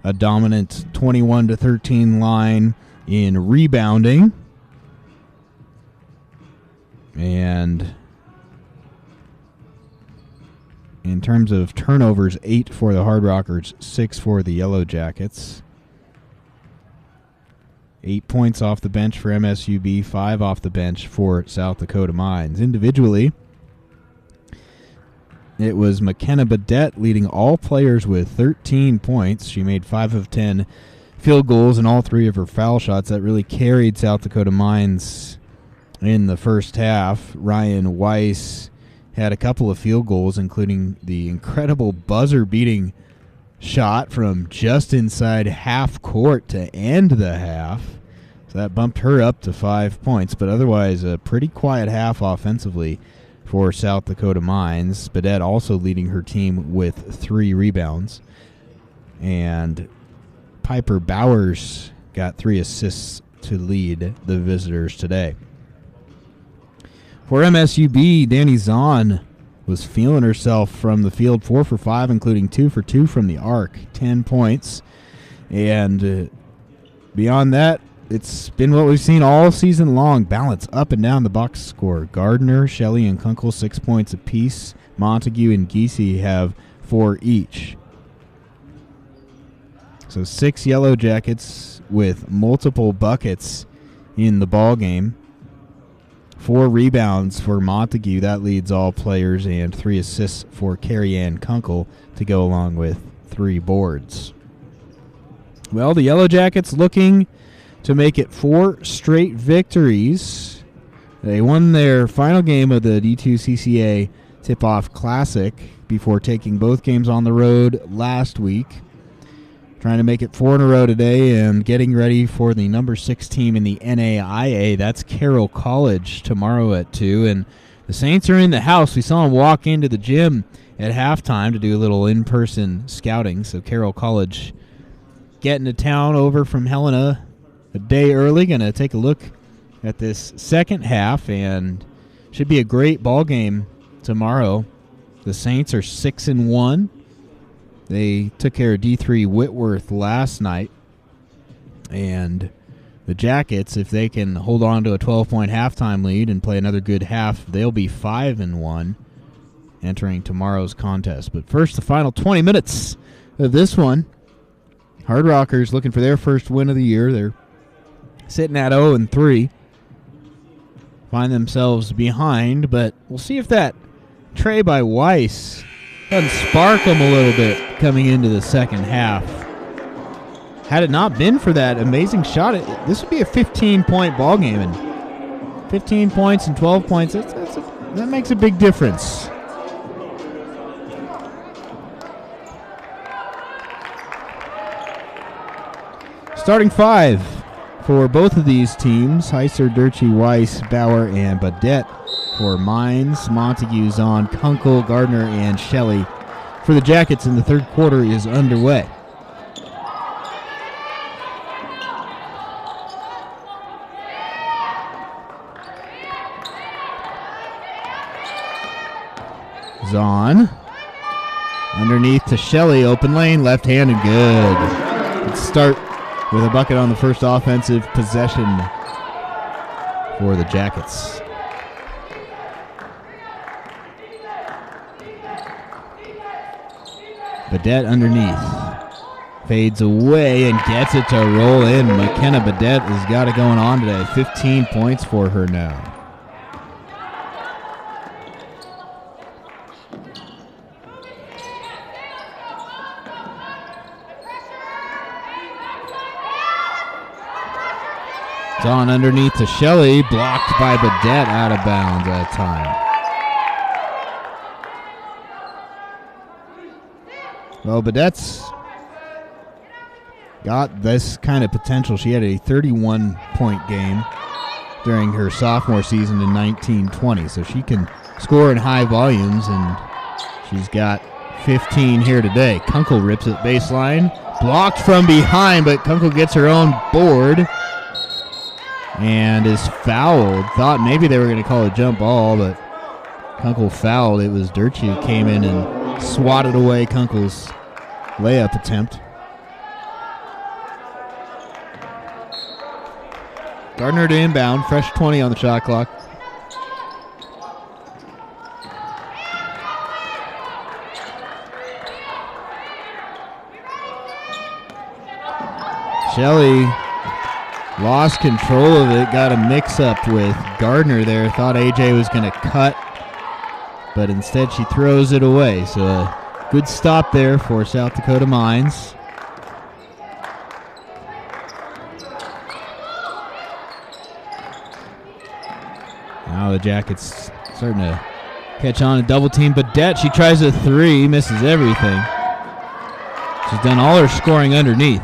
a dominant 21-13 line in rebounding. And in terms of turnovers, 8 for the Hard Rockers, 6 for the Yellow Jackets. 8 points off the bench for MSUB, 5 off the bench for South Dakota Mines. Individually, it was McKenna Badette leading all players with 13 points. She made 5 of 10 field goals and all 3 of her foul shots. That really carried South Dakota Mines in the first half. Ryan Weiss had a couple of field goals, including the incredible buzzer-beating shot from just inside half court to end the half. So that bumped her up to 5 points, but otherwise a pretty quiet half offensively for South Dakota Mines. Badette also leading her team with 3 rebounds. And Piper Bowers got 3 assists to lead the visitors today. For MSUB, Danny Zahn was feeling herself from the field, 4 for 5, including 2 for 2 from the arc, 10 points. And beyond that, it's been what we've seen all season long, balance up and down the box score. Gardner, Shelley, and Kunkel 6 points apiece. Montague and Giese have 4 each. So 6 Yellow Jackets with multiple buckets in the ball game. 4 rebounds for Montague, that leads all players, and 3 assists for Carrie Ann Kunkel to go along with 3 boards. Well, the Yellow Jackets looking to make it 4 straight victories. They won their final game of the D2 CCA Tip-Off Classic before taking both games on the road last week. Trying to make it 4 in a row today and getting ready for the number 6 team in the NAIA. That's Carroll College tomorrow at 2. And the Saints are in the house. We saw them walk into the gym at halftime to do a little in-person scouting. So Carroll College getting to town over from Helena a day early. Going to take a look at this second half, and should be a great ball game tomorrow. The Saints are 6-1. They took care of D3 Whitworth last night. And the Jackets, if they can hold on to a 12-point halftime lead and play another good half, they'll be 5-1 entering tomorrow's contest. But first, the final 20 minutes of this one. Hard Rockers looking for their first win of the year. They're sitting at 0-3. Find themselves behind, but we'll see if that tray by Weiss doesn't spark them a little bit coming into the second half. Had it not been for that amazing shot, this would be a 15-point ball game. And 15 points and 12 points, that makes a big difference. Starting 5 for both of these teams: Heiser, Durchie, Weiss, Bauer, and Badette. For Mines, Montague, Zahn, Kunkel, Gardner, and Shelley. For the Jackets, in the third quarter is underway. Zahn. Underneath to Shelley, open lane, left-handed, good. Let's start with a bucket on the first offensive possession for the Jackets. Badette underneath. Fades away and gets it to roll in. McKenna Badette has got it going on today. 15 points for her now. It's on underneath to Shelley, blocked by Badette, out of bounds that time. Well, Badette's got this kind of potential. She had a 31-point game during her sophomore season in 1920, so she can score in high volumes, and she's got 15 here today. Kunkel rips it baseline, blocked from behind, but Kunkel gets her own board and is fouled. Thought maybe they were going to call a jump ball, but Kunkel fouled. It was Durchie who came in and swatted away Kunkel's layup attempt. Gardner to inbound, fresh 20 on the shot clock. Shelley lost control of it, got a mix-up with Gardner there. Thought AJ was going to cut, but instead she throws it away. So a good stop there for South Dakota Mines. Now the Jackets starting to catch on a double team. Badette, she tries a three, misses everything. She's done all her scoring underneath.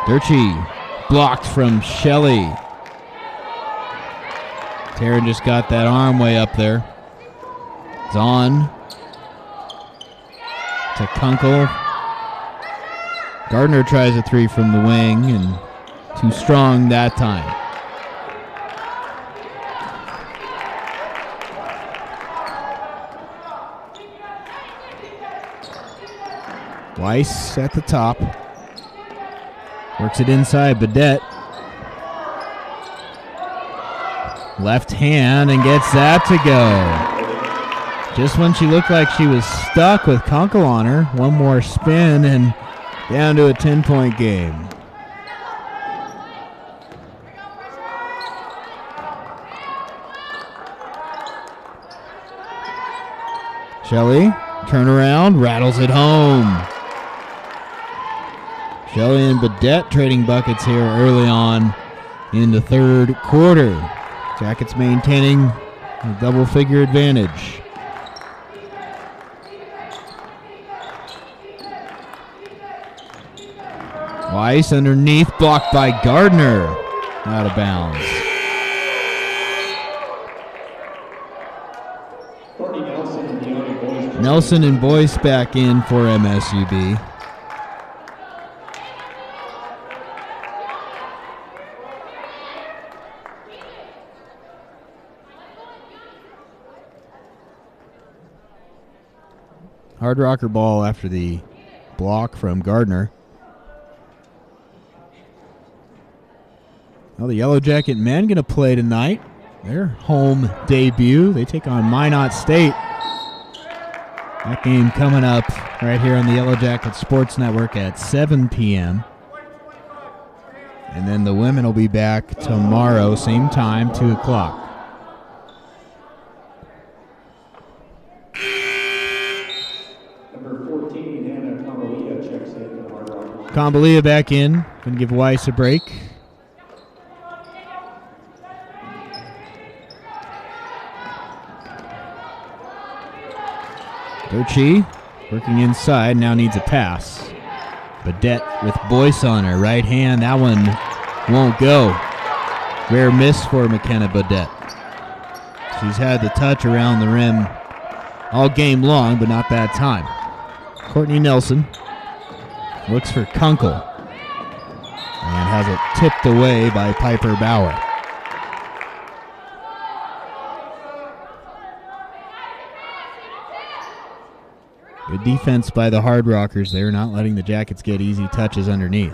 Durchie blocked from Shelley. Taryn just got that arm way up there. Zahn to Kunkel. Gardner tries a three from the wing and too strong that time. Weiss at the top. Works it inside Badette. Left hand and gets that to go. Just when she looked like she was stuck with Kunkel on her. One more spin and down to a 10-point game. Shelley, turnaround, rattles it home. Shelley and Badette trading buckets here early on in the third quarter. Jackets maintaining a double-figure advantage. Weiss underneath, blocked by Gardner. Out of bounds. Nelson and Boyce back in for MSUB. Hard rocker ball after the block from Gardner. Well, the Yellow Jacket men going to play tonight. Their home debut. They take on Minot State. That game coming up right here on the Yellow Jacket Sports Network at 7 p.m. And then the women will be back tomorrow, same time, 2 o'clock. Number 14, Hannah Kambalia checks in for the Hard Rockers. Kambalia back in. Going to give Weiss a break. Durchie working inside, now needs a pass. Badette with Boyce on her right hand. That one won't go. Rare miss for McKenna Badette. She's had the touch around the rim all game long, but not that time. Courtney Nelson looks for Kunkel and has it tipped away by Piper Bauer. Good defense by the Hard Rockers. They're not letting the Jackets get easy touches underneath.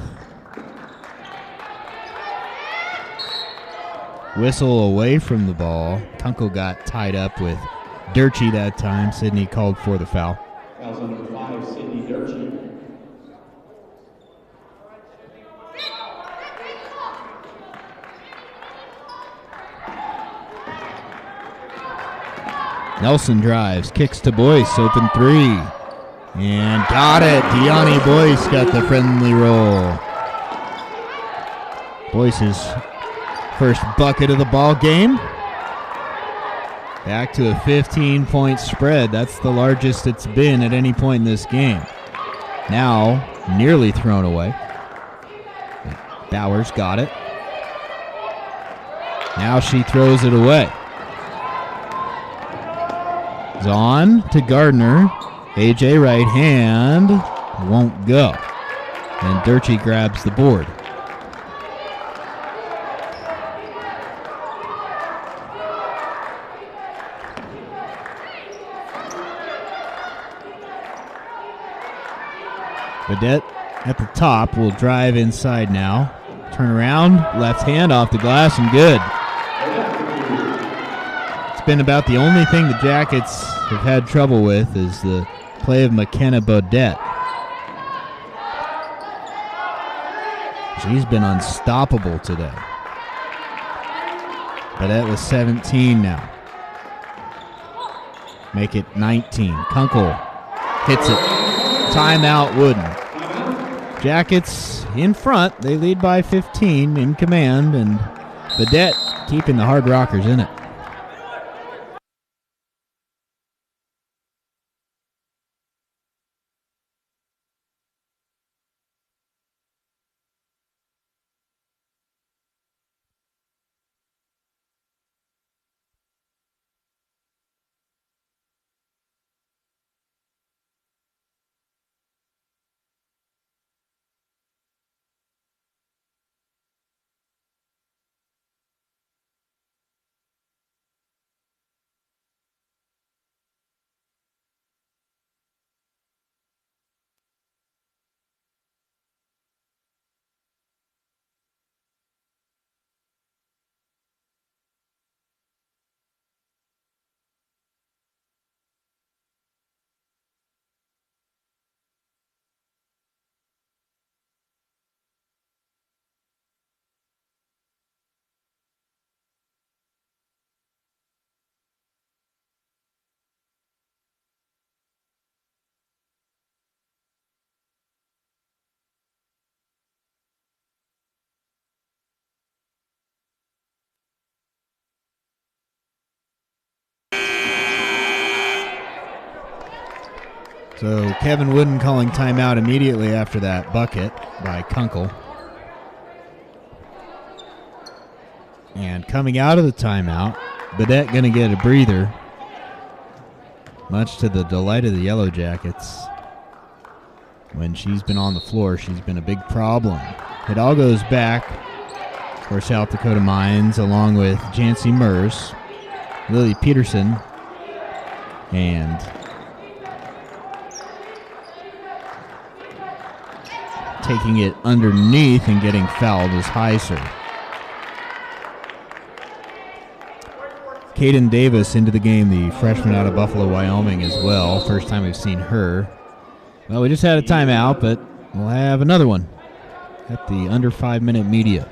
Whistle away from the ball. Kunkel got tied up with Durchie that time. Sydney called for the foul. Fouls on number 5, Sydney Durchie. Nelson drives, kicks to Boyce, open three. And got it. Deani Boyce got the friendly roll. Boyce's first bucket of the ball game. Back to a 15-point spread. That's the largest it's been at any point in this game. Now, nearly thrown away. Bowers got it. Now she throws it away. Zahn to Gardner. AJ right hand won't go. And Durchie grabs the board. Vedette at the top will drive inside now. Turn around, left hand off the glass and good. It's been about the only thing the Jackets have had trouble with is the play of McKenna Bodette. She's been unstoppable today. Bodette with 17 now. Make it 19. Kunkel hits it. Timeout Wooden. Jackets in front. They lead by 15 in command, and Bodette keeping the Hard Rockers in it. So Kevin Wooden calling timeout immediately after that bucket by Kunkel. And coming out of the timeout, Bodette going to get a breather, much to the delight of the Yellow Jackets. When she's been on the floor, she's been a big problem. It all goes back for South Dakota Mines, along with Jancy Mers, Lily Peterson, and taking it underneath and getting fouled is Heiser. Kaden Davis into the game, the freshman out of Buffalo, Wyoming as well. First time we've seen her. Well, we just had a timeout, but we'll have another one at the under 5-minute media.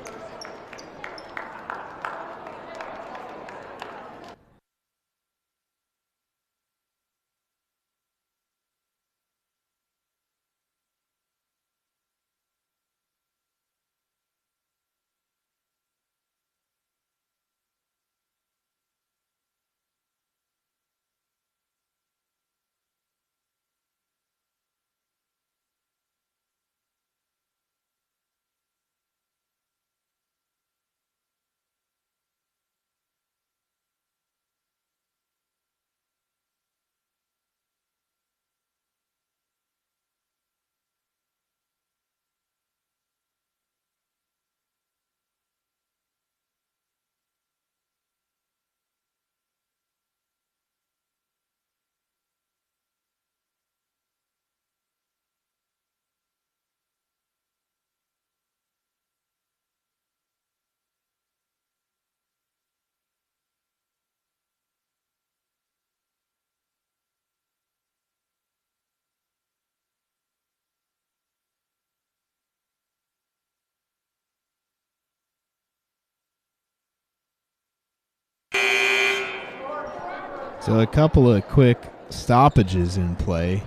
So a couple of quick stoppages in play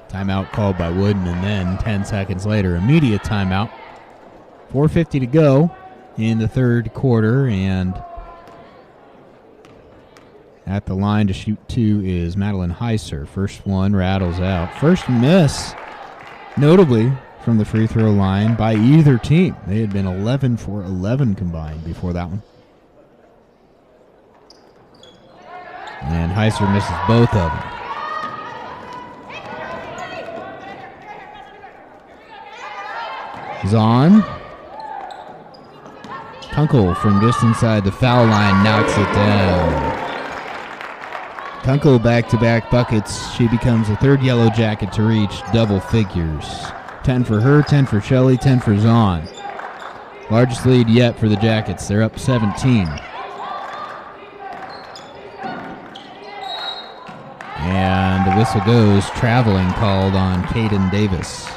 Timeout called by Wooden, and then 10 seconds later, immediate timeout. 4:50 to go in the third quarter, and at the line to shoot two is Madeline Heiser. First one rattles out. First miss, notably, from the free throw line by either team. They had been 11 for 11 combined before that one. And Heiser misses both of them. Zahn. Kunkel from just inside the foul line knocks it down. Kunkel back-to-back buckets. She becomes the third Yellow Jacket to reach double figures. 10 for her, 10 for Shelley, 10 for Zahn. Largest lead yet for the Jackets. They're up 17. And the whistle goes, traveling called on Caden Davis.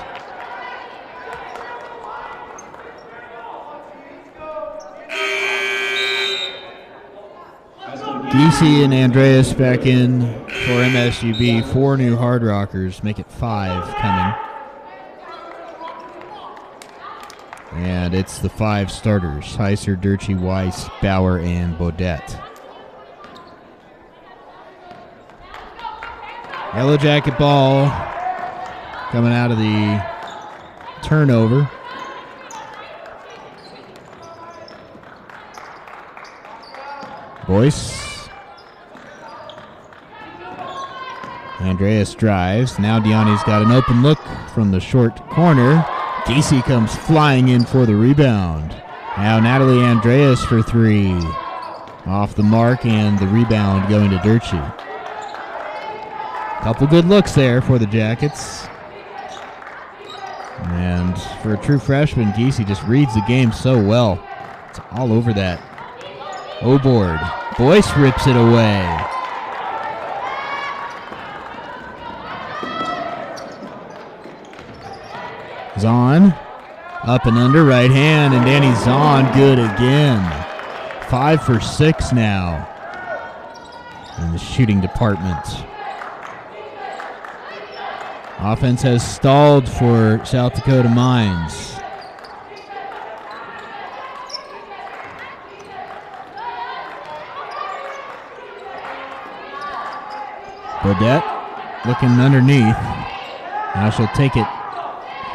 DC and Andreas back in for MSUB. 4 new Hard Rockers, make it 5 coming. And it's the 5 starters: Heiser, Durchie, Weiss, Bauer, and Bodette. Yellow Jacket ball coming out of the turnover. Boyce. Andreas drives. Now Diani's got an open look from the short corner. Gacy comes flying in for the rebound. Now Natalie Andreas for 3. Off the mark, and the rebound going to Durchie. Couple good looks there for the Jackets. And for a true freshman, Gacy just reads the game so well. It's all over that O-board. Boyce rips it away. Zahn, up and under, right hand, and Danny Zahn good again. 5 for 6 now in the shooting department. Offense has stalled for South Dakota Mines. Bodette looking underneath. Now she'll take it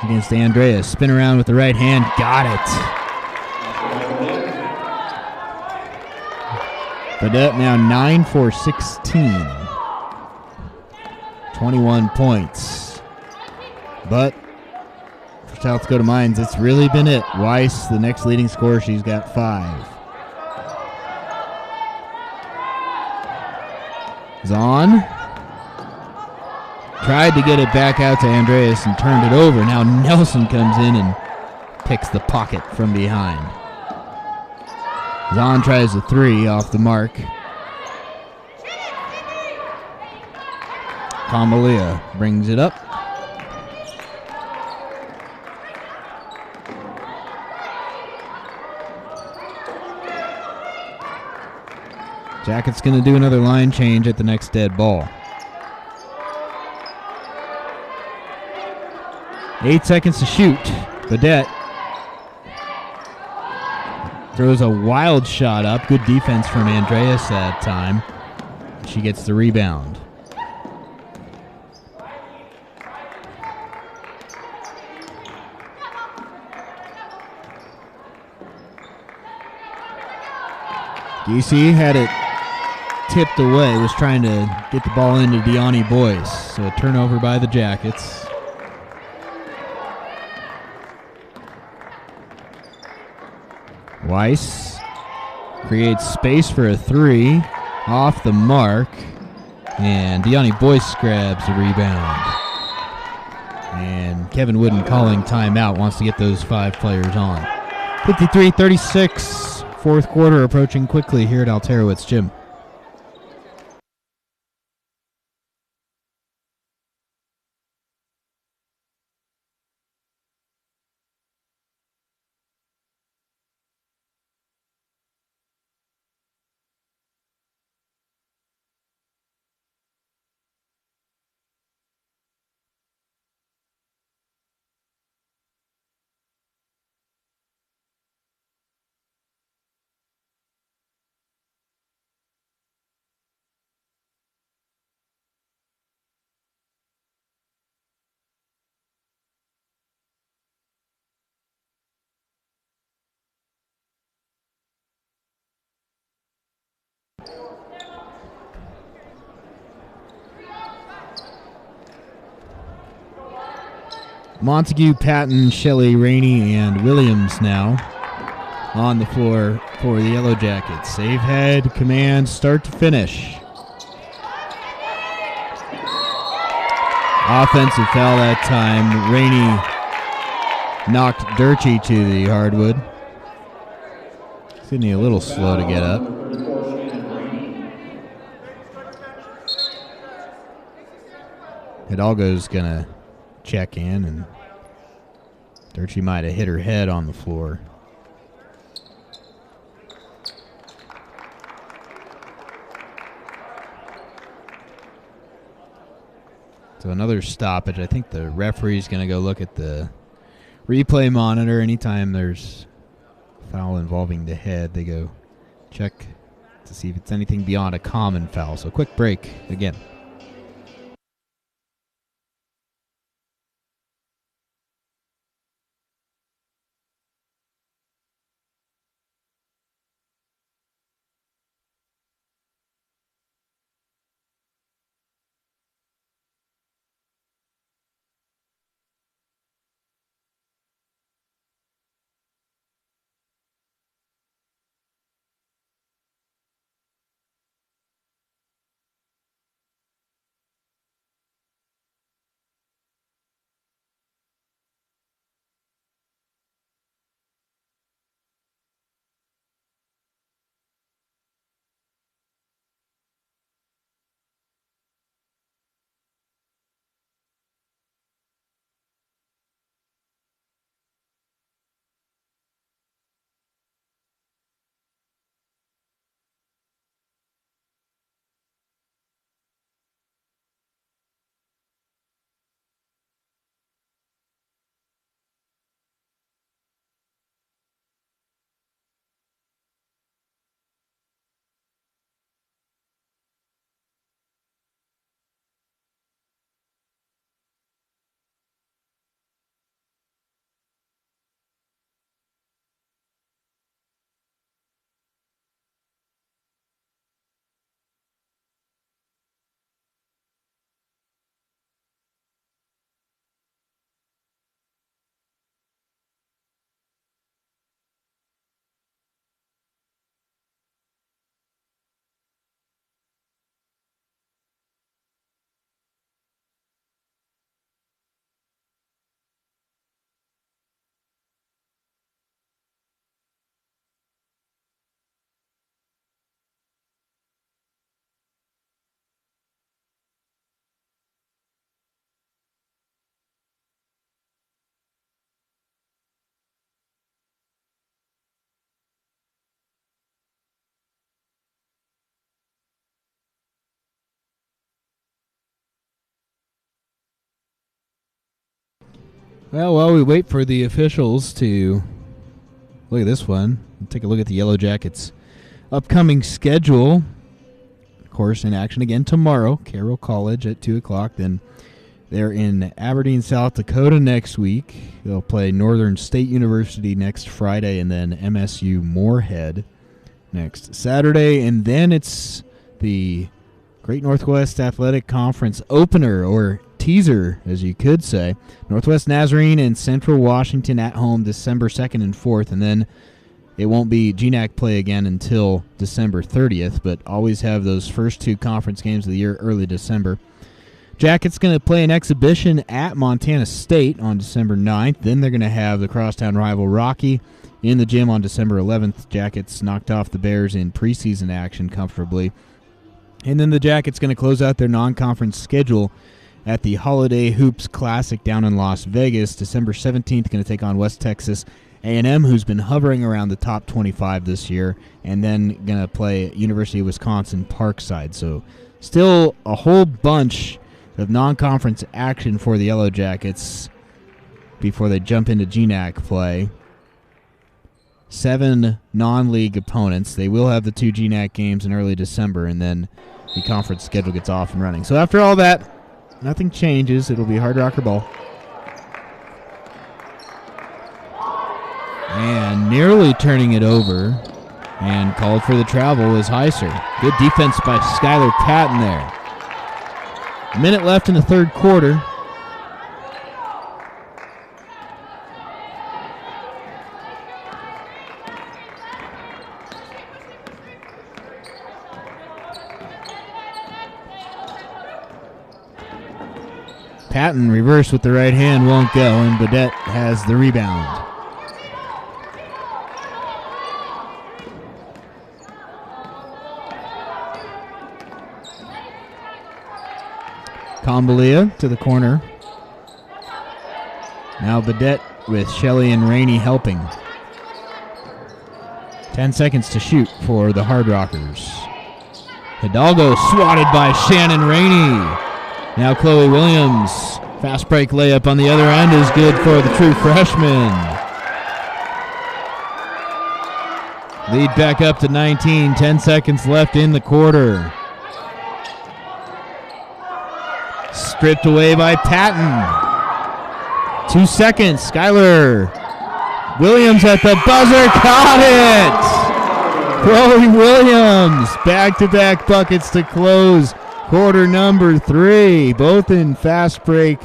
against Andreas. Spin around with the right hand. Got it. Bodette now 9 for 16. 21 points. But for South Dakota Mines, it's really been it. Weiss, the next leading scorer, she's got 5. Zahn tried to get it back out to Andreas and turned it over. Now Nelson comes in and picks the pocket from behind. Zahn tries a 3 off the mark. Kamalia brings it up. Jacket's going to do another line change at the next dead ball. 8 seconds to shoot. Bodette throws a wild shot up. Good defense from Andreas that time. She gets the rebound. DC had it tipped away, was trying to get the ball into Diani Boyce. So a turnover by the Jackets. Weiss creates space for a 3 off the mark, and Diani Boyce grabs the rebound. And Kevin Wooden calling timeout, wants to get those 5 players on. 53-36, fourth quarter approaching quickly here at Alterowitz Gym. Montague, Patton, Shelley, Rainey, and Williams now on the floor for the Yellow Jackets. Save head, command, start to finish. Offensive foul that time. Rainey knocked Durchie to the hardwood. Sydney a little slow to get up. Hidalgo's going to check in, and Durchie might have hit her head on the floor. So another stoppage. I think the referee's going to go look at the replay monitor. Anytime there's foul involving the head, they go check to see if it's anything beyond a common foul. So quick break again. Well, while we wait for the officials to look at this one, we'll take a look at the Yellow Jackets' upcoming schedule. Of course, in action again tomorrow, Carroll College at 2 o'clock. Then they're in Aberdeen, South Dakota next week. They'll play Northern State University next Friday, and then MSU Moorhead next Saturday. And then it's the Great Northwest Athletic Conference opener, or teaser, as you could say. Northwest Nazarene and Central Washington at home December 2nd and 4th, and then it won't be GNAC play again until December 30th, but always have those first two conference games of the year early December. Jackets going to play an exhibition at Montana State on December 9th. Then they're going to have the crosstown rival Rocky in the gym on December 11th. Jackets knocked off the Bears in preseason action comfortably. And then the Jackets going to close out their non-conference schedule at the Holiday Hoops Classic down in Las Vegas. December 17th, going to take on West Texas A&M, who's been hovering around the top 25 this year, and then going to play University of Wisconsin Parkside. So still a whole bunch of non-conference action for the Yellow Jackets before they jump into GNAC play. 7 non-league opponents. They will have the 2 GNAC games in early December, and then the conference schedule gets off and running. So after all that, nothing changes. It'll be Hard Rocker ball. And nearly turning it over, and called for the travel is Heiser. Good defense by Skylar Patton there. A minute left in the third quarter. Patton reversed with the right hand, won't go, and Badette has the rebound. Combalia to the corner. Now Badette with Shelley and Rainey helping. 10 seconds to shoot for the Hard Rockers. Hidalgo swatted by Shannon Rainey. Now Chloe Williams. Fast break layup on the other end is good for the true freshman. Lead back up to 19. 10 seconds left in the quarter. Stripped away by Patton. 2 seconds. Skylar Williams at the buzzer. Caught it! Chloe Williams. Back-to-back buckets to close quarter number 3. Both in fast break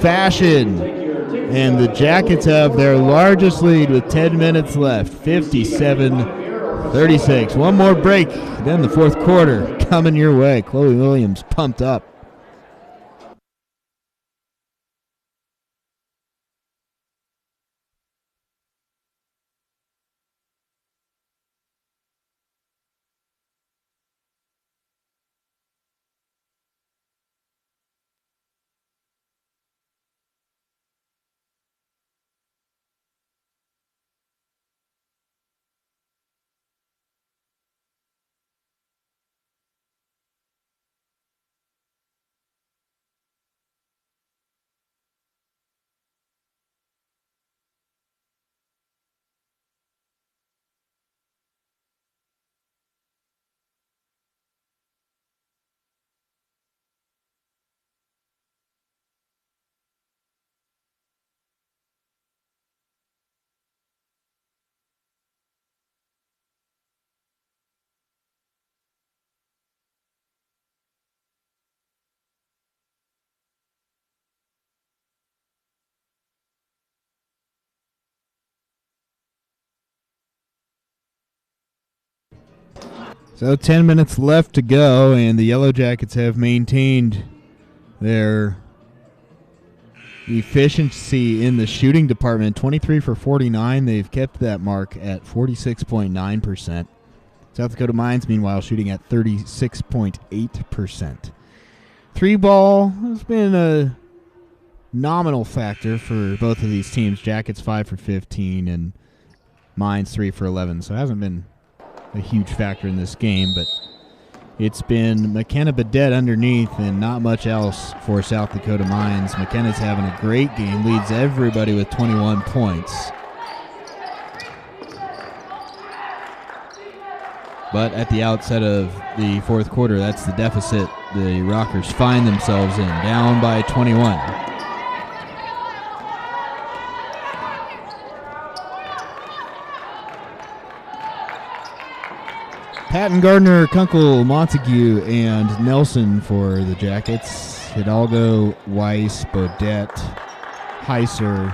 fashion. And the Jackets have their largest lead with 10 minutes left. 57-36. One more break. Then the fourth quarter coming your way. Chloe Williams pumped up. So 10 minutes left to go, and the Yellow Jackets have maintained their efficiency in the shooting department. 23 for 49. They've kept that mark at 46.9%. South Dakota Mines, meanwhile, shooting at 36.8%. Three ball has been a nominal factor for both of these teams. Jackets 5 for 15 and Mines 3 for 11. So it hasn't been a huge factor in this game, but it's been McKenna Badette underneath and not much else for South Dakota Mines. McKenna's having a great game, leads everybody with 21 points. But at the outset of the fourth quarter, that's the deficit the Rockers find themselves in, down by 21. Patton, Gardner, Kunkel, Montague, and Nelson for the Jackets. Hidalgo, Weiss, Bodette, Heiser,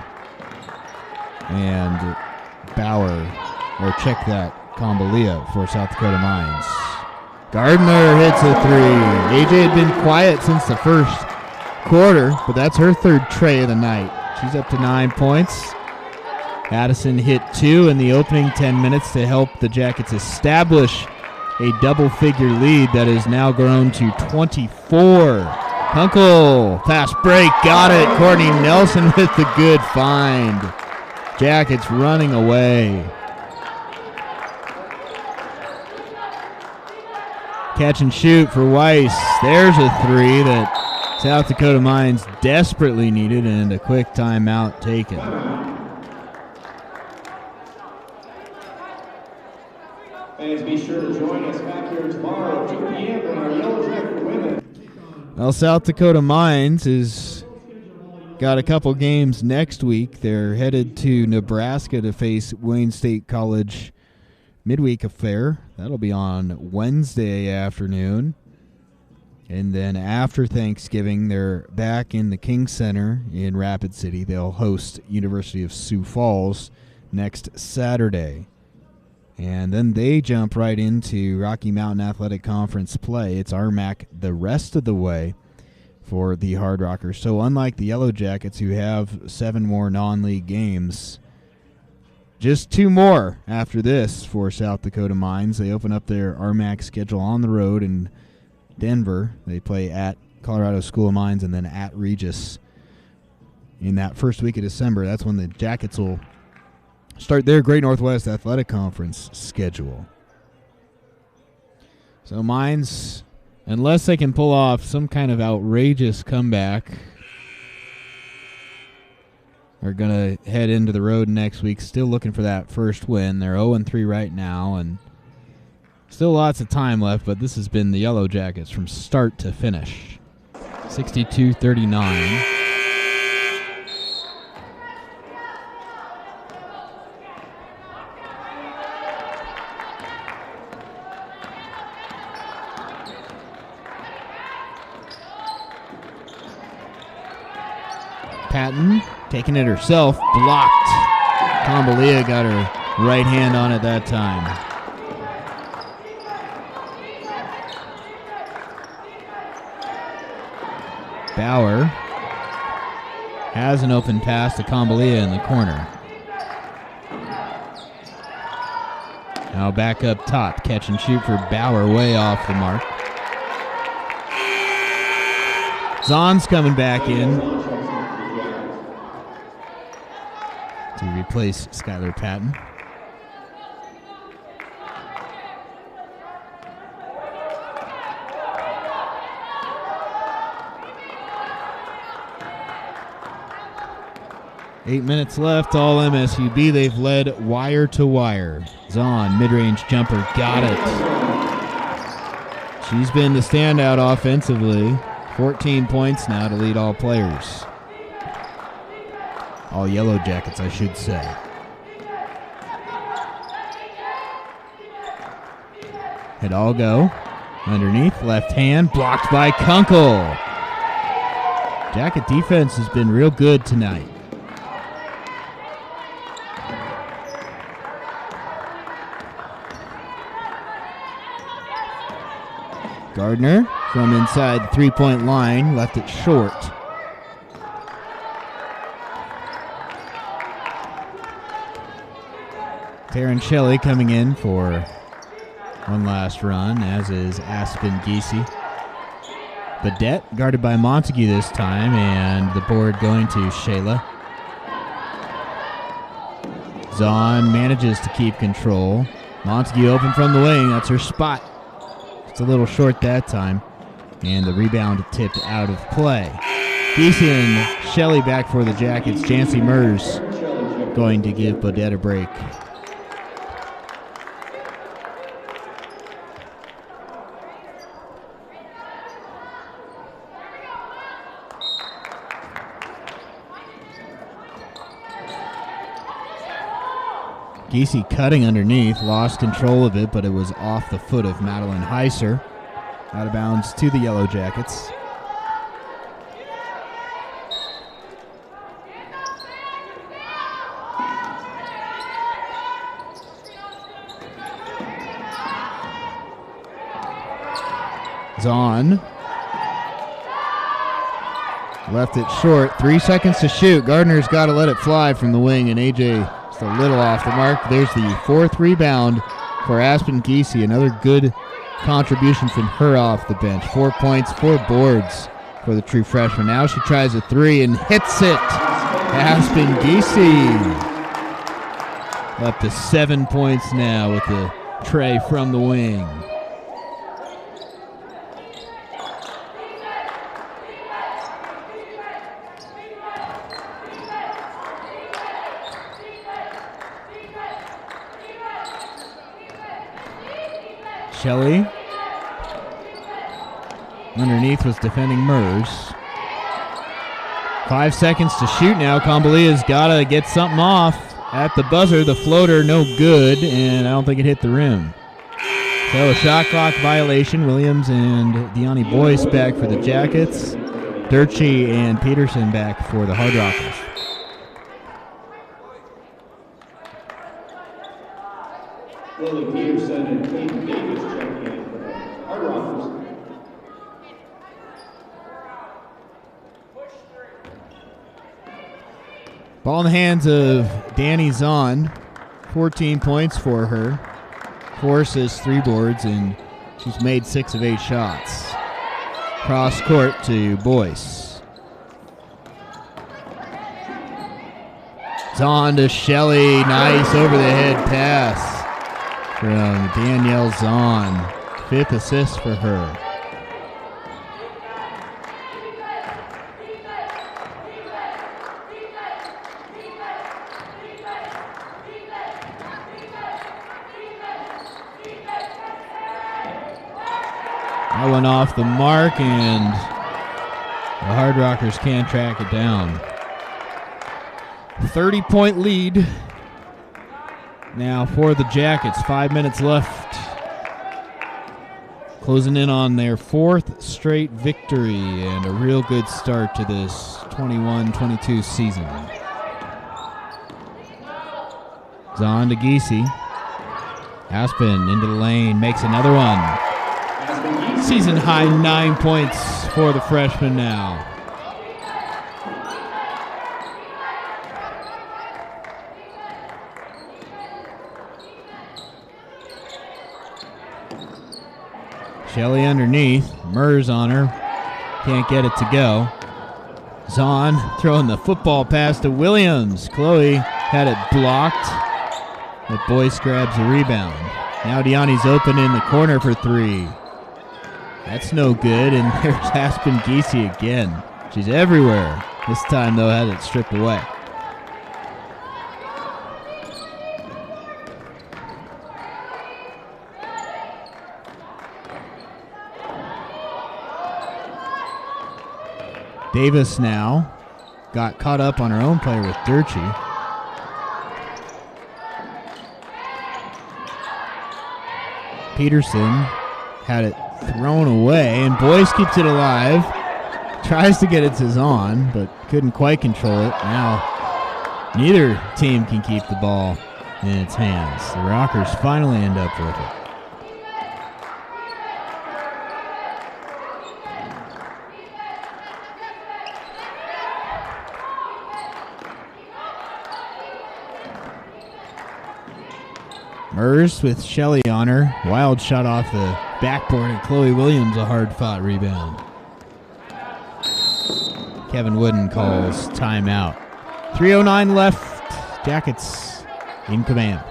and Bauer, or check that, Combalia for South Dakota Mines. Gardner hits a three. AJ had been quiet since the first quarter, but that's her third tray of the night. She's up to 9 points. Addison hit 2 in the opening 10 minutes to help the Jackets establish a double-figure lead that has now grown to 24. Kunkel, fast break, got it. Courtney Nelson with the good find. Jackets running away. Catch and shoot for Weiss. There's a three that South Dakota Mines desperately needed, and a quick timeout taken. Fans, be sure to join us back here tomorrow at 2 p.m. on our Yellow Jacket Women. Well, South Dakota Mines has got a couple games next week. They're headed to Nebraska to face Wayne State College midweek affair. That'll be on Wednesday afternoon. And then after Thanksgiving, they're back in the King Center in Rapid City. They'll host University of Sioux Falls next Saturday. And then they jump right into Rocky Mountain Athletic Conference play. It's RMAC the rest of the way for the Hard Rockers. So unlike the Yellow Jackets, who have 7 more non-league games, just 2 more after this for South Dakota Mines. They open up their RMAC schedule on the road in Denver. They play at Colorado School of Mines and then at Regis in that first week of December. That's when the Jackets will start their Great Northwest Athletic Conference schedule. So Mines, unless they can pull off some kind of outrageous comeback, are going to head into the road next week still looking for that first win. They're 0-3 right now, and still lots of time left, but this has been the Yellow Jackets from start to finish. 62-39. Patton taking it herself, blocked. Combalia got her right hand on it that time. Bauer has an open pass to Combalia in the corner. Now back up top, catch and shoot for Bauer, way off the mark. Zahn's coming back in to replace Skylar Patton. Eight minutes left, all MSUB. They've led wire to wire. Zahn, mid-range jumper, got it. She's been the standout offensively. 14 points now to lead all players. All Yellow Jackets, I should say. Hidalgo, underneath, left hand, blocked by Kunkel. Jacket defense has been real good tonight. Gardner from inside the three-point line, left it short. Taryn Shelley coming in for one last run, as is Aspen Giese. Badette guarded by Montague this time, and the board going to Shayla. Zahn manages to keep control. Montague open from the wing, that's her spot. It's a little short that time, and the rebound tipped out of play. Giese and Shelley back for the Jackets. Jancy Mers going to give Badette a break. Giese cutting underneath, lost control of it, but it was off the foot of Madeline Heiser. Out of bounds to the Yellow Jackets. Zahn left it short. 3 seconds to shoot. Gardner's got to let it fly from the wing, and AJ just a little off the mark. There's the fourth rebound for Aspen Giese. Another good contribution from her off the bench. 4 points, 4 boards for the true freshman. Now she tries a three and hits it. Aspen Giese up to 7 points now with the tray from the wing. Shelley underneath was defending Mers. 5 seconds to shoot now. Combalia's got to get something off at the buzzer. The floater no good, and I don't think it hit the rim. So a shot clock violation. Williams and Deani Boyce back for the Jackets. Durchie and Peterson back for the Hard Rockers. Lily Peterson and Kate Davis checking in for the Hard Rockers. Ball in the hands of Danny Zahn. 14 points for her. 4 assists, 3 boards, and she's made 6 of 8 shots. Cross court to Boyce. Zahn to Shelley. Nice over the head pass from Danielle Zahn. 5th assist for her. That one off the mark, and the Hard Rockers can't track it down. 30-point lead now for the Jackets. 5 minutes left. Closing in on their 4th straight victory and a real good start to this 21-22 season. Zahn to Giese. Aspen into the lane, makes another one. Season high 9 points for the freshman now. Shelley underneath, Mers on her, can't get it to go. Zahn throwing the football pass to Williams. Chloe had it blocked, but Boyce grabs the rebound. Now Diani's open in the corner for 3. That's no good, and there's Aspen Giese again. She's everywhere. This time, though, had it stripped away. Davis now got caught up on her own play with Durchie. Peterson had it thrown away, and Boyce keeps it alive. Tries to get it to Zahn, but couldn't quite control it. Now, neither team can keep the ball in its hands. The Rockers finally end up with it. Mers with Shelley on her. Wild shot off the backboard, and Chloe Williams a hard-fought rebound. Kevin Wooden calls timeout. 3:09 left. Jackets in command.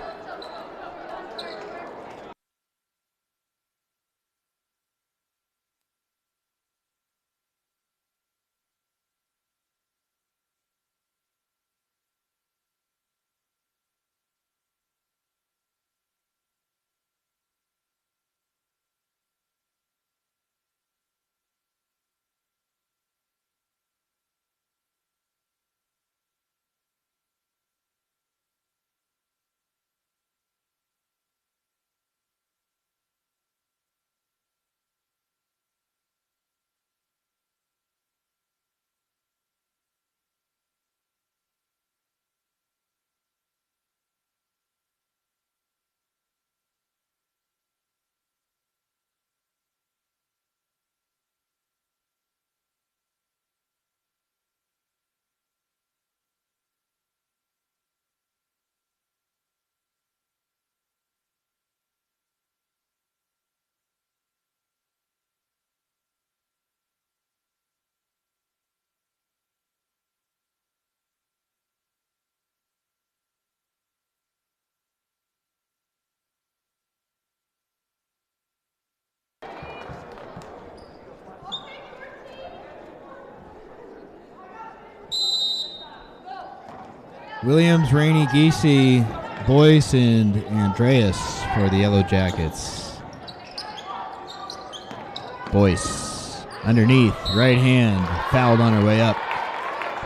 Williams, Rainey, Giese, Boyce, and Andreas for the Yellow Jackets. Boyce underneath, right hand, fouled on her way up.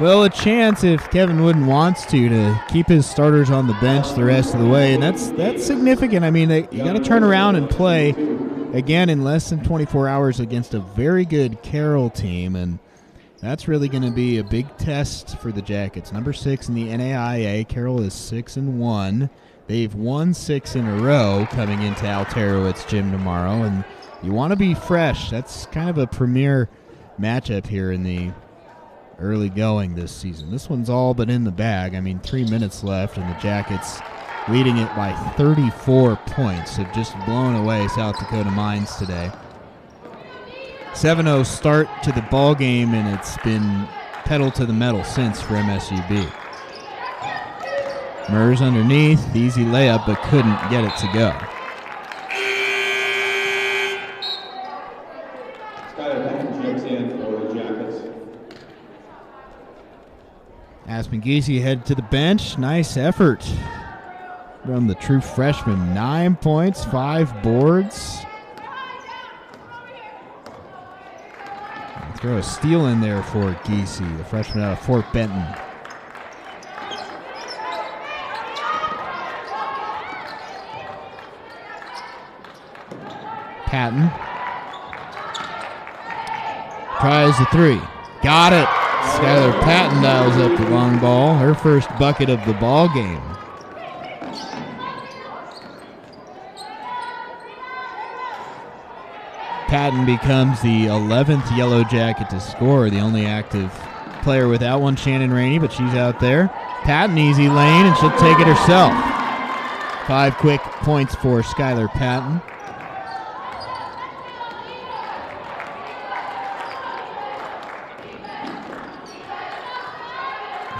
Well, a chance if Kevin Wooden wants to keep his starters on the bench the rest of the way, and that's significant. I mean, you got to turn around and play again in less than 24 hours against a very good Carroll team, and that's really going to be a big test for the Jackets. Number 6 in the NAIA. Carroll is 6-1. They've won 6 in a row coming into Alterowitz gym tomorrow, and you want to be fresh. That's kind of a premier matchup here in the early going this season. This one's all but in the bag. I mean, 3 minutes left, and the Jackets, leading it by 34 points, have just blown away South Dakota Mines today. 7-0 start to the ball game, and it's been pedal to the metal since for MSUB. Mers underneath, easy layup, but couldn't get it to go. Aspen Giese headed to the bench. Nice effort from the true freshman. 9 points, 5 boards. Throw a steal in there for Giese, the freshman out of Fort Benton. Patton tries the three. Got it. Skylar Patton dials up the long ball. Her first bucket of the ball game. Patton becomes the 11th Yellow Jacket to score, the only active player without one, Shannon Rainey, but she's out there. Patton, easy lane, and she'll take it herself. 5 quick points for Skylar Patton.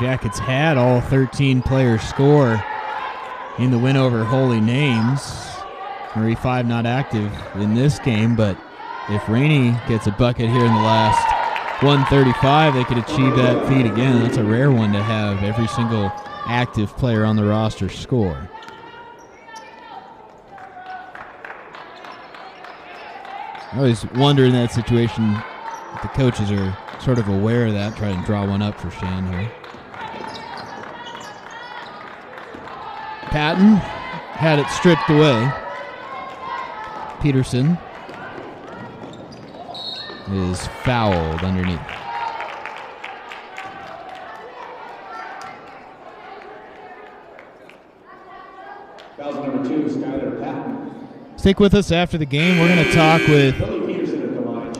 Jackets had all 13 players score in the win over Holy Names. Marie 5 not active in this game, but if Rainey gets a bucket here in the last 1:35, they could achieve that feat again. That's a rare one to have every single active player on the roster score. I always wonder in that situation if the coaches are sort of aware of that, try and draw one up for Shan here. Patton had it stripped away. Peterson is fouled underneath. Foul number 2, Skylar Patton. Stick with us after the game. We're going to talk with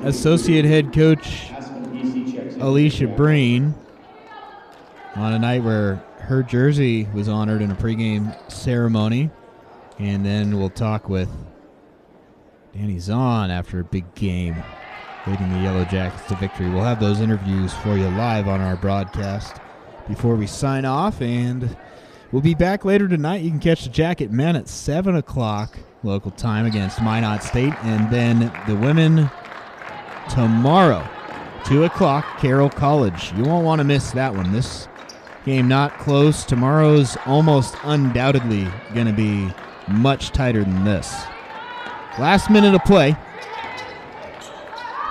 Associate Head Coach Alicia Breen on a night where her jersey was honored in a pregame ceremony. And then we'll talk with Danny Zahn after a big game, leading the Yellow Jackets to victory. We'll have those interviews for you live on our broadcast before we sign off, and we'll be back later tonight. You can catch the Jacket men at 7 o'clock local time against Minot State, and then the women tomorrow, 2 o'clock, Carroll College. You won't want to miss that one. This game not close. Tomorrow's almost undoubtedly going to be much tighter than this. Last minute of play.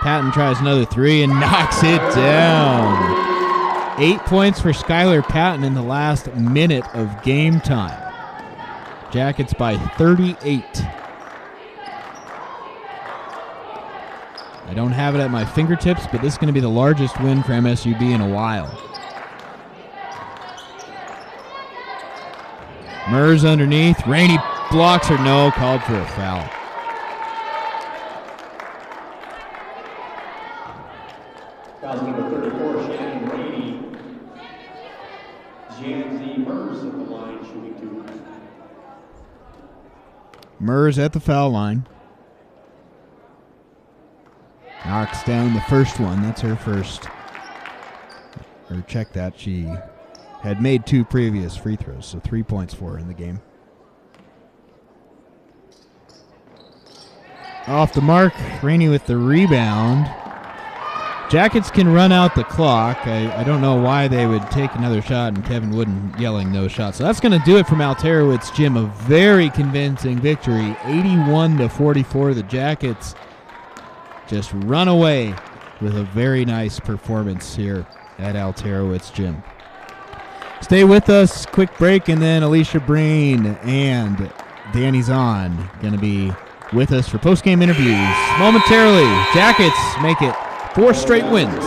Patton tries another three and knocks it down. 8 points for Skylar Patton in the last minute of game time. Jackets by 38. I don't have it at my fingertips, but this is going to be the largest win for MSUB in a while. Mers underneath. Rainey blocks her. No, called for a foul. Foul number 34, Shannon Rainey. Janzi Mers at the line, shooting 2. Mers at the foul line. Knocks down the first one. That's her first. Or check that. She had made 2 previous free throws, so 3 points for her in the game. Off the mark, Rainey with the rebound. Jackets can run out the clock. I don't know why they would take another shot and Kevin Wooden yelling no shot. So that's going to do it from Alterowitz Gym. A very convincing victory, 81-44. The Jackets just run away with a very nice performance here at Alterowitz Gym. Stay with us, quick break, and then Alicia Breen and Danny Zahn going to be with us for post-game interviews momentarily. Jackets make it 4 straight wins.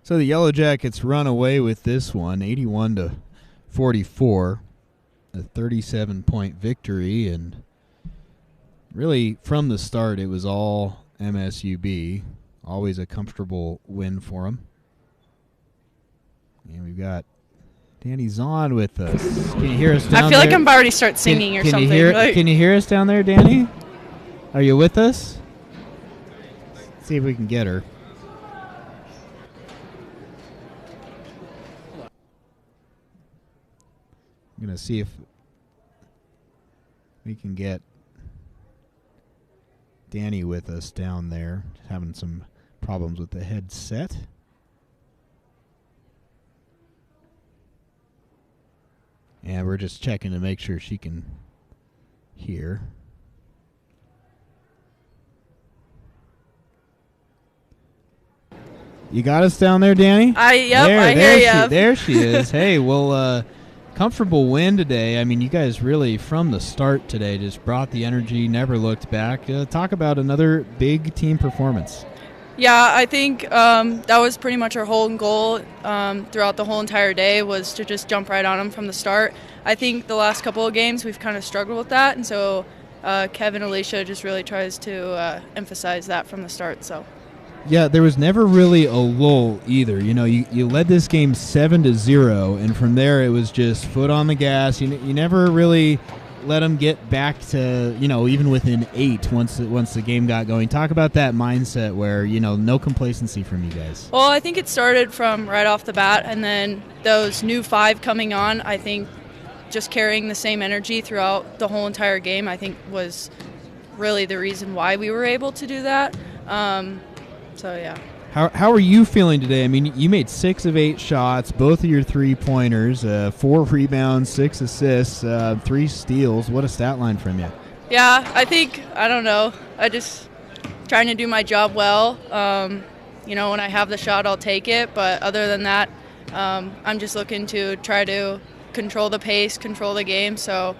So the Yellow Jackets run away with this one, 81-44, a 37-point victory, and really from the start it was all MSUB. Always a comfortable win for them. And we've got Danny Zahn with us. Can you hear us down there? I feel like I'm about to start singing or something. Can you hear us down there, Danny? Are you with us? Let's see if we can get her. I'm going to see if we can get Danny with us down there. Just having some problems with the headset. And we're just checking to make sure she can hear. You got us down there, Danny? I hear you. There she is. Hey, well, comfortable win today. I mean, you guys really, from the start today, just brought the energy, never looked back. Talk about another big team performance. Yeah, I think that was pretty much our whole goal throughout the whole entire day, was to just jump right on them from the start. I think the last couple of games we've kind of struggled with that, and so Kevin Alicia just really tries to emphasize that from the start. So. Yeah, there was never really a lull either. You know, you led this game 7-0, and from there it was just foot on the gas. You never really let them get back to, even within 8 once the game got going. Talk about that mindset where, no complacency from you guys. Well, I think it started from right off the bat, and then those new 5 coming on, I think just carrying the same energy throughout the whole entire game, I think was really the reason why we were able to do that. So, yeah. How are you feeling today? I mean, you made 6 of 8 shots, both of your 3-pointers, 4 rebounds, 6 assists, 3 steals. What a stat line from you. Yeah, I don't know. I just trying to do my job well. When I have the shot, I'll take it. But other than that, I'm just looking to try to control the pace, control the game. So,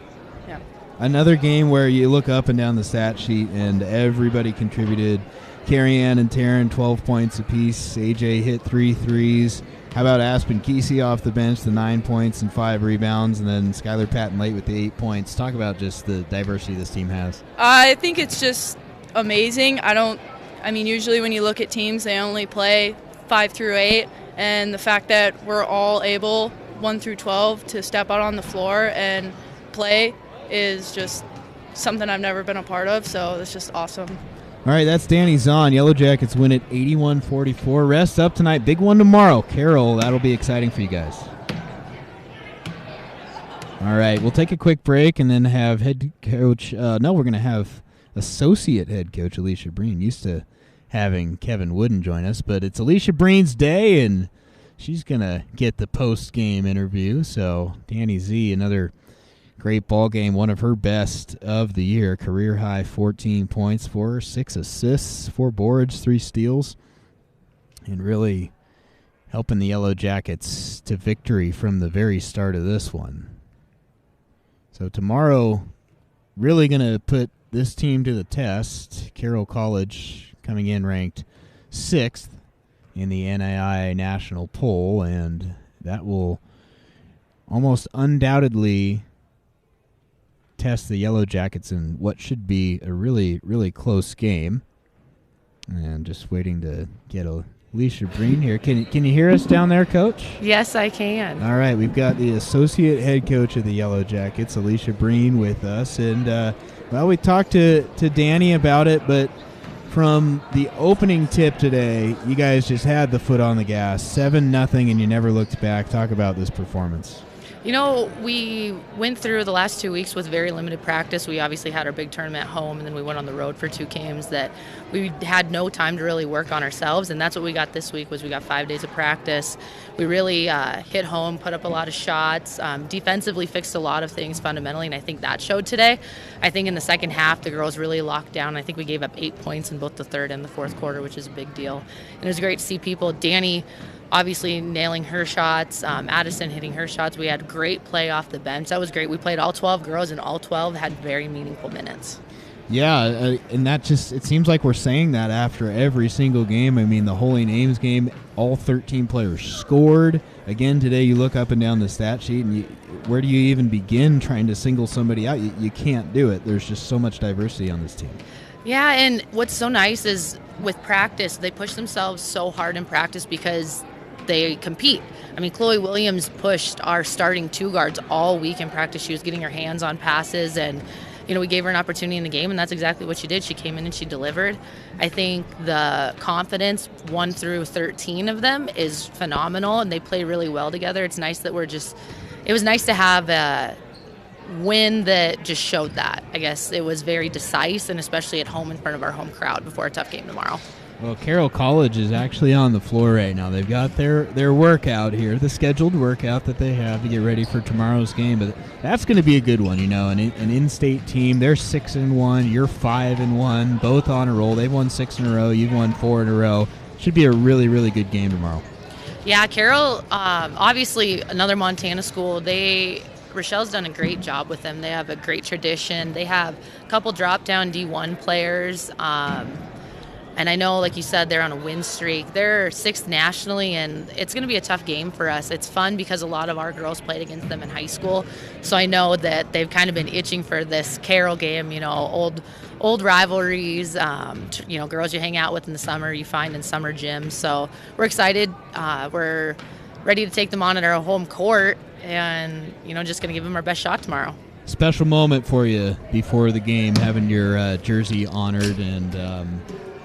yeah. Another game where you look up and down the stat sheet and everybody contributed. Carrie Ann and Taryn, 12 points apiece. AJ hit 3 threes. How about Aspen Kesey off the bench, the 9 points and 5 rebounds, and then Skylar Patton late with the 8 points. Talk about just the diversity this team has. I think it's just amazing. Usually when you look at teams, they only play 5 through 8, and the fact that we're all able, 1 through 12, to step out on the floor and play is just something I've never been a part of, so it's just awesome. All right, that's Danny Zahn. Yellow Jackets win it 81-44. Rest up tonight. Big one tomorrow. Carroll, that'll be exciting for you guys. All right, we'll take a quick break and then have head coach. We're going to have associate head coach Alicia Breen. Used to having Kevin Wooden join us, but it's Alicia Breen's day, and she's going to get the post-game interview. So Danny Z, another great ball game, one of her best of the year. Career high 14 points for her, 6 assists, 4 boards, 3 steals, and really helping the Yellow Jackets to victory from the very start of this one. So tomorrow, really going to put this team to the test. Carroll College coming in ranked 6th in the NAIA national poll, and that will almost undoubtedly test the Yellow Jackets in what should be a really, really close game. And just waiting to get Alicia Breen here. Can you hear us down there, Coach? Yes, I can. All right, we've got the associate head coach of the Yellow Jackets, Alicia Breen, with us. And, we talked to Danny about it, but from the opening tip today, you guys just had the foot on the gas, 7-0, and you never looked back. Talk about this performance. We went through the last 2 weeks with very limited practice. We obviously had our big tournament at home, and then we went on the road for 2 games that we had no time to really work on ourselves, and that's what we got this week. Was we got 5 days of practice. We really hit home, put up a lot of shots, defensively fixed a lot of things fundamentally, and I think that showed today. I think in the second half, the girls really locked down. I think we gave up 8 points in both the third and the fourth quarter, which is a big deal. And it was great to see people. Danny obviously nailing her shots, Addison hitting her shots. We had great play off the bench. That was great. We played all 12 girls, and all 12 had very meaningful minutes. Yeah, and that just, it seems like we're saying that after every single game. I mean, the Holy Names game, all 13 players scored. Again, today you look up and down the stat sheet, and where do you even begin trying to single somebody out? You can't do it. There's just so much diversity on this team. Yeah, and what's so nice is with practice, they push themselves so hard in practice because they compete. I mean, Chloe Williams pushed our starting 2 guards all week in practice. She was getting her hands on passes, and we gave her an opportunity in the game, and that's exactly what she did. She came in and she delivered. I think the confidence, 1 through 13 of them, is phenomenal, and they play really well together. It's nice that it was nice to have a win that just showed that. I guess it was very decisive, and especially at home in front of our home crowd before a tough game tomorrow. Well, Carroll College is actually on the floor right now. They've got their workout here, the scheduled workout that they have to get ready for tomorrow's game. But that's going to be a good one, an in-state team. They're 6-1. You're 5-1. Both on a roll. They've won 6 in a row. You've won 4 in a row. Should be a really, really good game tomorrow. Yeah, Carroll, obviously another Montana school. Rochelle's done a great job with them. They have a great tradition. They have a couple drop-down D1 players. And I know, like you said, they're on a win streak. They're 6th nationally, and it's going to be a tough game for us. It's fun because a lot of our girls played against them in high school. So I know that they've kind of been itching for this Carroll game, old rivalries, girls you hang out with in the summer, you find in summer gyms. So we're excited. We're ready to take them on at our home court and, just going to give them our best shot tomorrow. Special moment for you before the game, having your jersey honored, and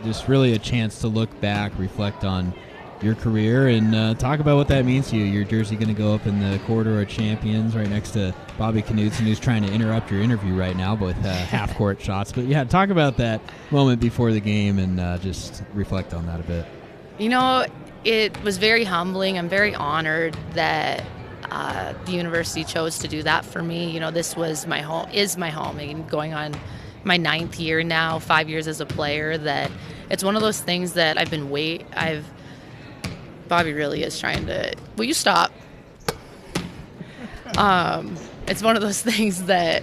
just really a chance to look back, reflect on your career, and talk about what that means to you. Your jersey going to go up in the Corridor of Champions right next to Bobby Knudsen, who's trying to interrupt your interview right now with half-court shots. But, yeah, talk about that moment before the game and just reflect on that a bit. It was very humbling. I'm very honored that the university chose to do that for me. This was my home, I mean, going on my 9th year now, 5 years as a player, that it's one of those things that Bobby really is trying to, will you stop? It's one of those things that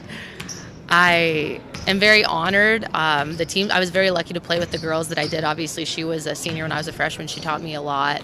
I am very honored. The team, I was very lucky to play with the girls that I did. Obviously, she was a senior when I was a freshman. She taught me a lot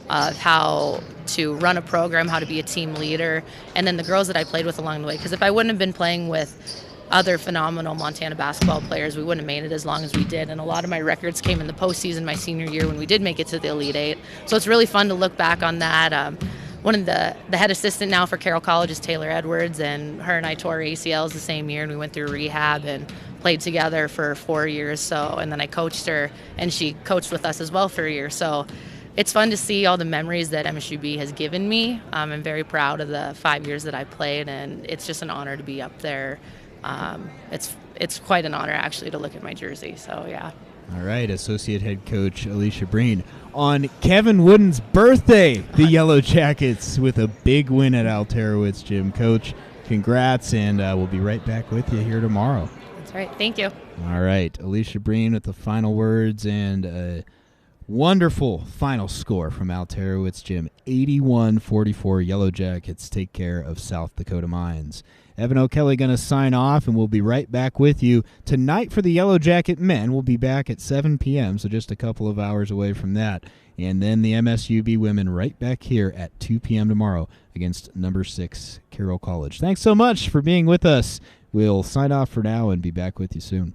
of how to run a program, how to be a team leader, and then the girls that I played with along the way. Because if I wouldn't have been playing with other phenomenal Montana basketball players, we wouldn't have made it as long as we did. And a lot of my records came in the postseason my senior year when we did make it to the Elite Eight. So it's really fun to look back on that. One of the head assistant now for Carroll College is Taylor Edwards, and her and I tore ACLs the same year, and we went through rehab and played together for 4 years. And then I coached her, and she coached with us as well for a year. So it's fun to see all the memories that MSUB has given me. I'm very proud of the 5 years that I played, and it's just an honor to be up there. It's quite an honor, actually, to look at my jersey. So, yeah. All right, Associate Head Coach Alicia Breen. On Kevin Wooden's birthday, the Yellow Jackets with a big win at Alterowitz Gym. Coach, congrats, and we'll be right back with you here tomorrow. That's right. Thank you. All right, Alicia Breen with the final words, and a wonderful final score from Alterowitz Gym. 81-44, Yellow Jackets take care of South Dakota Mines. Evan O'Kelly going to sign off, and we'll be right back with you tonight for the Yellow Jacket men. We'll be back at 7 p.m., so just a couple of hours away from that. And then the MSUB women right back here at 2 p.m. tomorrow against number 6 Carroll College. Thanks so much for being with us. We'll sign off for now and be back with you soon.